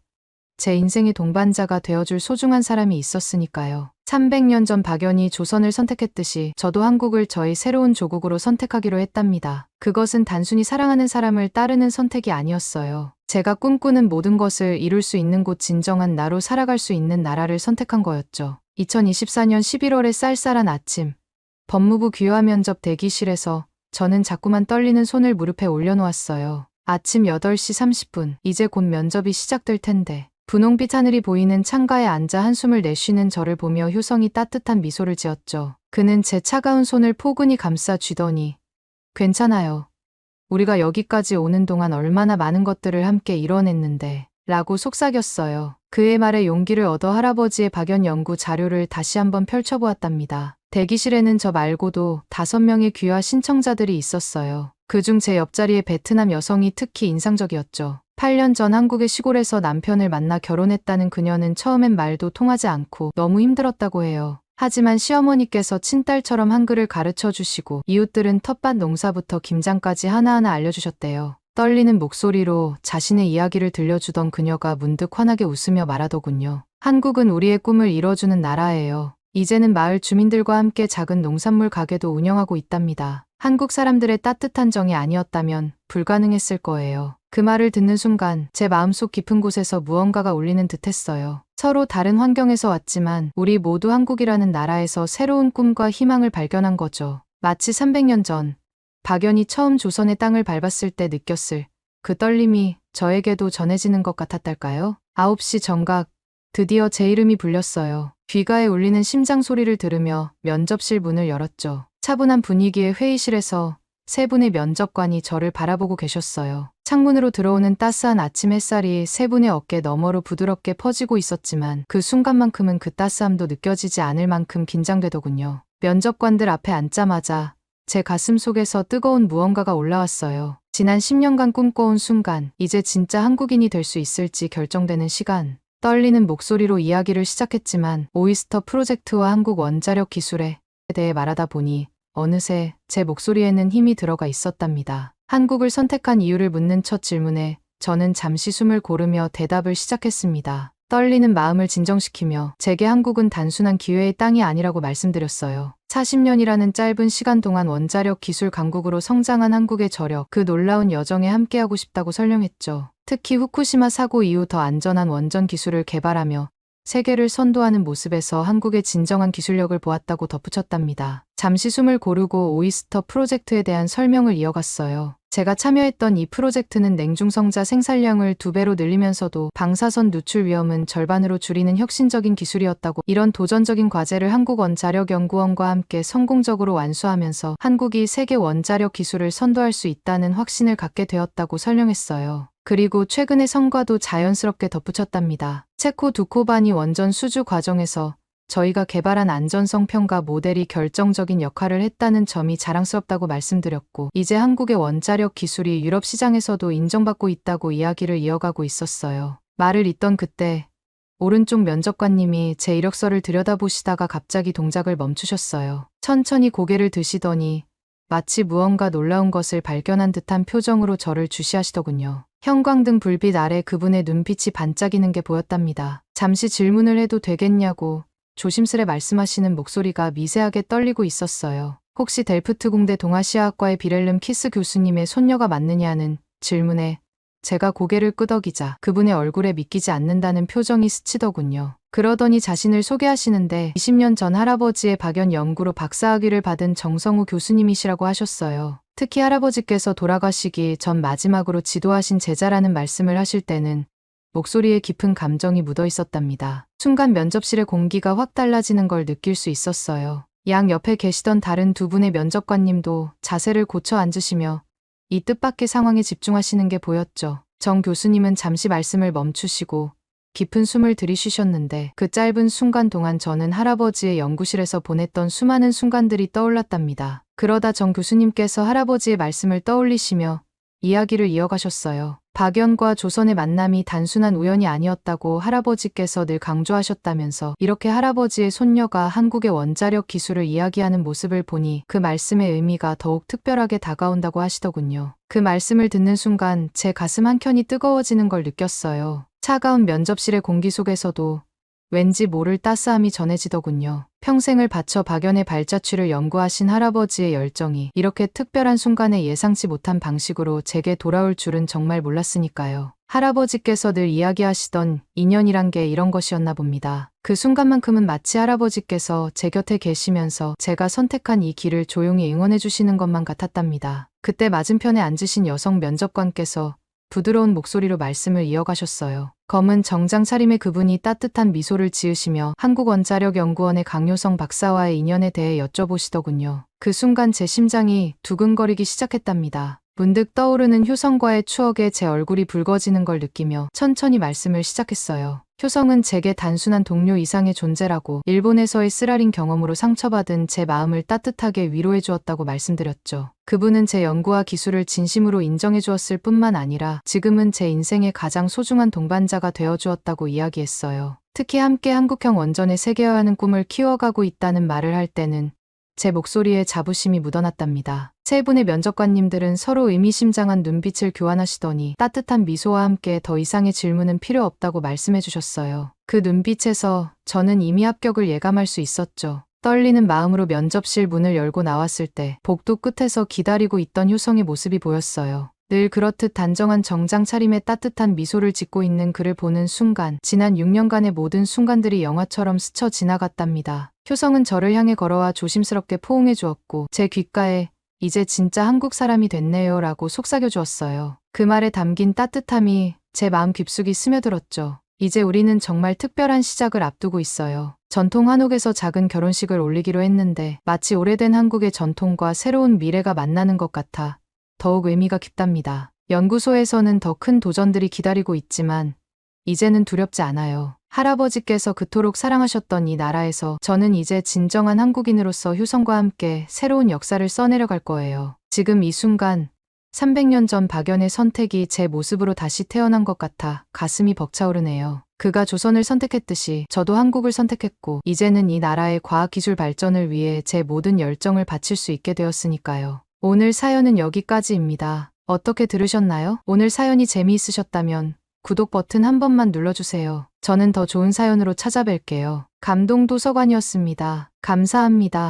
제 인생의 동반자가 되어줄 소중한 사람이 있었으니까요. 300년 전 박연이 조선을 선택했듯이 저도 한국을 저희 새로운 조국으로 선택하기로 했답니다. 그것은 단순히 사랑하는 사람을 따르는 선택이 아니었어요. 제가 꿈꾸는 모든 것을 이룰 수 있는 곳, 진정한 나로 살아갈 수 있는 나라를 선택한 거였죠. 2024년 11월의 쌀쌀한 아침, 법무부 귀화 면접 대기실에서 저는 자꾸만 떨리는 손을 무릎에 올려놓았어요. 아침 8시 30분, 이제 곧 면접이 시작될 텐데. 분홍빛 하늘이 보이는 창가에 앉아 한숨을 내쉬는 저를 보며 효성이 따뜻한 미소를 지었죠. 그는 제 차가운 손을 포근히 감싸 쥐더니 괜찮아요. 우리가 여기까지 오는 동안 얼마나 많은 것들을 함께 이뤄냈는데 라고 속삭였어요. 그의 말에 용기를 얻어 할아버지의 박연 연구 자료를 다시 한번 펼쳐보았답니다. 대기실에는 저 말고도 5명의 귀화 신청자들이 있었어요. 그중 제 옆자리의 베트남 여성이 특히 인상적이었죠. 8년 전 한국의 시골에서 남편을 만나 결혼했다는 그녀는 처음엔 말도 통하지 않고 너무 힘들었다고 해요. 하지만 시어머니께서 친딸처럼 한글을 가르쳐 주시고 이웃들은 텃밭 농사부터 김장까지 하나하나 알려주셨대요. 떨리는 목소리로 자신의 이야기를 들려주던 그녀가 문득 환하게 웃으며 말하더군요. 한국은 우리의 꿈을 이뤄주는 나라예요. 이제는 마을 주민들과 함께 작은 농산물 가게도 운영하고 있답니다. 한국 사람들의 따뜻한 정이 아니었다면 불가능했을 거예요. 그 말을 듣는 순간 제 마음속 깊은 곳에서 무언가가 울리는 듯했어요. 서로 다른 환경에서 왔지만 우리 모두 한국이라는 나라에서 새로운 꿈과 희망을 발견한 거죠. 마치 300년 전 박연이 처음 조선의 땅을 밟았을 때 느꼈을 그 떨림이 저에게도 전해지는 것 같았달까요? 9시 정각, 드디어 제 이름이 불렸어요. 귀가에 울리는 심장 소리를 들으며 면접실 문을 열었죠. 차분한 분위기의 회의실에서 3분의 면접관이 저를 바라보고 계셨어요. 창문으로 들어오는 따스한 아침 햇살이 3분의 어깨 너머로 부드럽게 퍼지고 있었지만 그 순간만큼은 그 따스함도 느껴지지 않을 만큼 긴장되더군요. 면접관들 앞에 앉자마자 제 가슴 속에서 뜨거운 무언가가 올라왔어요. 지난 10년간 꿈꿔온 순간, 이제 진짜 한국인이 될 수 있을지 결정되는 시간. 떨리는 목소리로 이야기를 시작했지만 오이스터 프로젝트와 한국 원자력 기술에 대해 말하다 보니 어느새 제 목소리에는 힘이 들어가 있었답니다. 한국을 선택한 이유를 묻는 첫 질문에 저는 잠시 숨을 고르며 대답을 시작했습니다. 떨리는 마음을 진정시키며 제게 한국은 단순한 기회의 땅이 아니라고 말씀드렸어요. 40년이라는 짧은 시간 동안 원자력 기술 강국으로 성장한 한국의 저력, 그 놀라운 여정에 함께하고 싶다고 설명했죠. 특히 후쿠시마 사고 이후 더 안전한 원전 기술을 개발하며 세계를 선도하는 모습에서 한국의 진정한 기술력을 보았다고 덧붙였답니다. 잠시 숨을 고르고 오이스터 프로젝트에 대한 설명을 이어갔어요. 제가 참여했던 이 프로젝트는 냉중성자 생산량을 2배로 늘리면서도 방사선 누출 위험은 절반으로 줄이는 혁신적인 기술이었다고, 이런 도전적인 과제를 한국원자력연구원과 함께 성공적으로 완수하면서 한국이 세계 원자력 기술을 선도할 수 있다는 확신을 갖게 되었다고 설명했어요. 그리고 최근의 성과도 자연스럽게 덧붙였답니다. 체코 두코바니 원전 수주 과정에서 저희가 개발한 안전성 평가 모델이 결정적인 역할을 했다는 점이 자랑스럽다고 말씀드렸고, 이제 한국의 원자력 기술이 유럽 시장에서도 인정받고 있다고 이야기를 이어가고 있었어요. 말을 잇던 그때 오른쪽 면접관님이 제 이력서를 들여다보시다가 갑자기 동작을 멈추셨어요. 천천히 고개를 드시더니 마치 무언가 놀라운 것을 발견한 듯한 표정으로 저를 주시하시더군요. 형광등 불빛 아래 그분의 눈빛이 반짝이는 게 보였답니다. 잠시 질문을 해도 되겠냐고 조심스레 말씀하시는 목소리가 미세하게 떨리고 있었어요. 혹시 델프트 공대 동아시아학과의 비렐름 키스 교수님의 손녀가 맞느냐는 질문에 제가 고개를 끄덕이자 그분의 얼굴에 믿기지 않는다는 표정이 스치더군요. 그러더니 자신을 소개하시는데 20년 전 할아버지의 박연 연구로 박사학위를 받은 정성우 교수님이시라고 하셨어요. 특히 할아버지께서 돌아가시기 전 마지막으로 지도하신 제자라는 말씀을 하실 때는 목소리에 깊은 감정이 묻어 있었답니다. 순간 면접실의 공기가 확 달라지는 걸 느낄 수 있었어요. 양 옆에 계시던 다른 두 분의 면접관님도 자세를 고쳐 앉으시며 이 뜻밖의 상황에 집중하시는 게 보였죠. 정 교수님은 잠시 말씀을 멈추시고 깊은 숨을 들이쉬셨는데 그 짧은 순간 동안 저는 할아버지의 연구실에서 보냈던 수많은 순간들이 떠올랐답니다. 그러다 정 교수님께서 할아버지의 말씀을 떠올리시며 이야기를 이어가셨어요. 박연과 조선의 만남이 단순한 우연이 아니었다고 할아버지께서 늘 강조하셨다면서, 이렇게 할아버지의 손녀가 한국의 원자력 기술을 이야기하는 모습을 보니 그 말씀의 의미가 더욱 특별하게 다가온다고 하시더군요. 그 말씀을 듣는 순간 제 가슴 한켠이 뜨거워지는 걸 느꼈어요. 차가운 면접실의 공기 속에서도 왠지 모를 따스함이 전해지더군요. 평생을 바쳐 박연의 발자취를 연구하신 할아버지의 열정이 이렇게 특별한 순간에 예상치 못한 방식으로 제게 돌아올 줄은 정말 몰랐으니까요. 할아버지께서 늘 이야기하시던 인연이란 게 이런 것이었나 봅니다. 그 순간만큼은 마치 할아버지께서 제 곁에 계시면서 제가 선택한 이 길을 조용히 응원해 주시는 것만 같았답니다. 그때 맞은편에 앉으신 여성 면접관께서 부드러운 목소리로 말씀을 이어가셨어요. 검은 정장 차림의 그분이 따뜻한 미소를 지으시며 한국원자력연구원의 강효성 박사와의 인연에 대해 여쭤보시더군요. 그 순간 제 심장이 두근거리기 시작했답니다. 문득 떠오르는 효성과의 추억에 제 얼굴이 붉어지는 걸 느끼며 천천히 말씀을 시작했어요. 효성은 제게 단순한 동료 이상의 존재라고, 일본에서의 쓰라린 경험으로 상처받은 제 마음을 따뜻하게 위로해 주었다고 말씀드렸죠. 그분은 제 연구와 기술을 진심으로 인정해 주었을 뿐만 아니라 지금은 제 인생의 가장 소중한 동반자가 되어 주었다고 이야기했어요. 특히 함께 한국형 원전의 세계화하는 꿈을 키워가고 있다는 말을 할 때는 제 목소리에 자부심이 묻어났답니다. 세 분의 면접관님들은 서로 의미심장한 눈빛을 교환하시더니 따뜻한 미소와 함께 더 이상의 질문은 필요 없다고 말씀해 주셨어요. 그 눈빛에서 저는 이미 합격을 예감할 수 있었죠. 떨리는 마음으로 면접실 문을 열고 나왔을 때 복도 끝에서 기다리고 있던 효성의 모습이 보였어요. 늘 그렇듯 단정한 정장 차림에 따뜻한 미소를 짓고 있는 그를 보는 순간 지난 6년간의 모든 순간들이 영화처럼 스쳐 지나갔답니다. 효성은 저를 향해 걸어와 조심스럽게 포옹해 주었고 제 귓가에 이제 진짜 한국 사람이 됐네요 라고 속삭여 주었어요. 그 말에 담긴 따뜻함이 제 마음 깊숙이 스며들었죠. 이제 우리는 정말 특별한 시작을 앞두고 있어요. 전통 한옥에서 작은 결혼식을 올리기로 했는데 마치 오래된 한국의 전통과 새로운 미래가 만나는 것 같아 더욱 의미가 깊답니다. 연구소에서는 더 큰 도전들이 기다리고 있지만 이제는 두렵지 않아요. 할아버지께서 그토록 사랑하셨던 이 나라에서 저는 이제 진정한 한국인으로서 효성과 함께 새로운 역사를 써내려갈 거예요. 지금 이 순간 300년 전 박연의 선택이 제 모습으로 다시 태어난 것 같아 가슴이 벅차오르네요. 그가 조선을 선택했듯이 저도 한국을 선택했고 이제는 이 나라의 과학기술 발전을 위해 제 모든 열정을 바칠 수 있게 되었으니까요. 오늘 사연은 여기까지입니다. 어떻게 들으셨나요? 오늘 사연이 재미있으셨다면 구독 버튼 한 번만 눌러주세요. 저는 더 좋은 사연으로 찾아뵐게요. 감동도서관이었습니다. 감사합니다.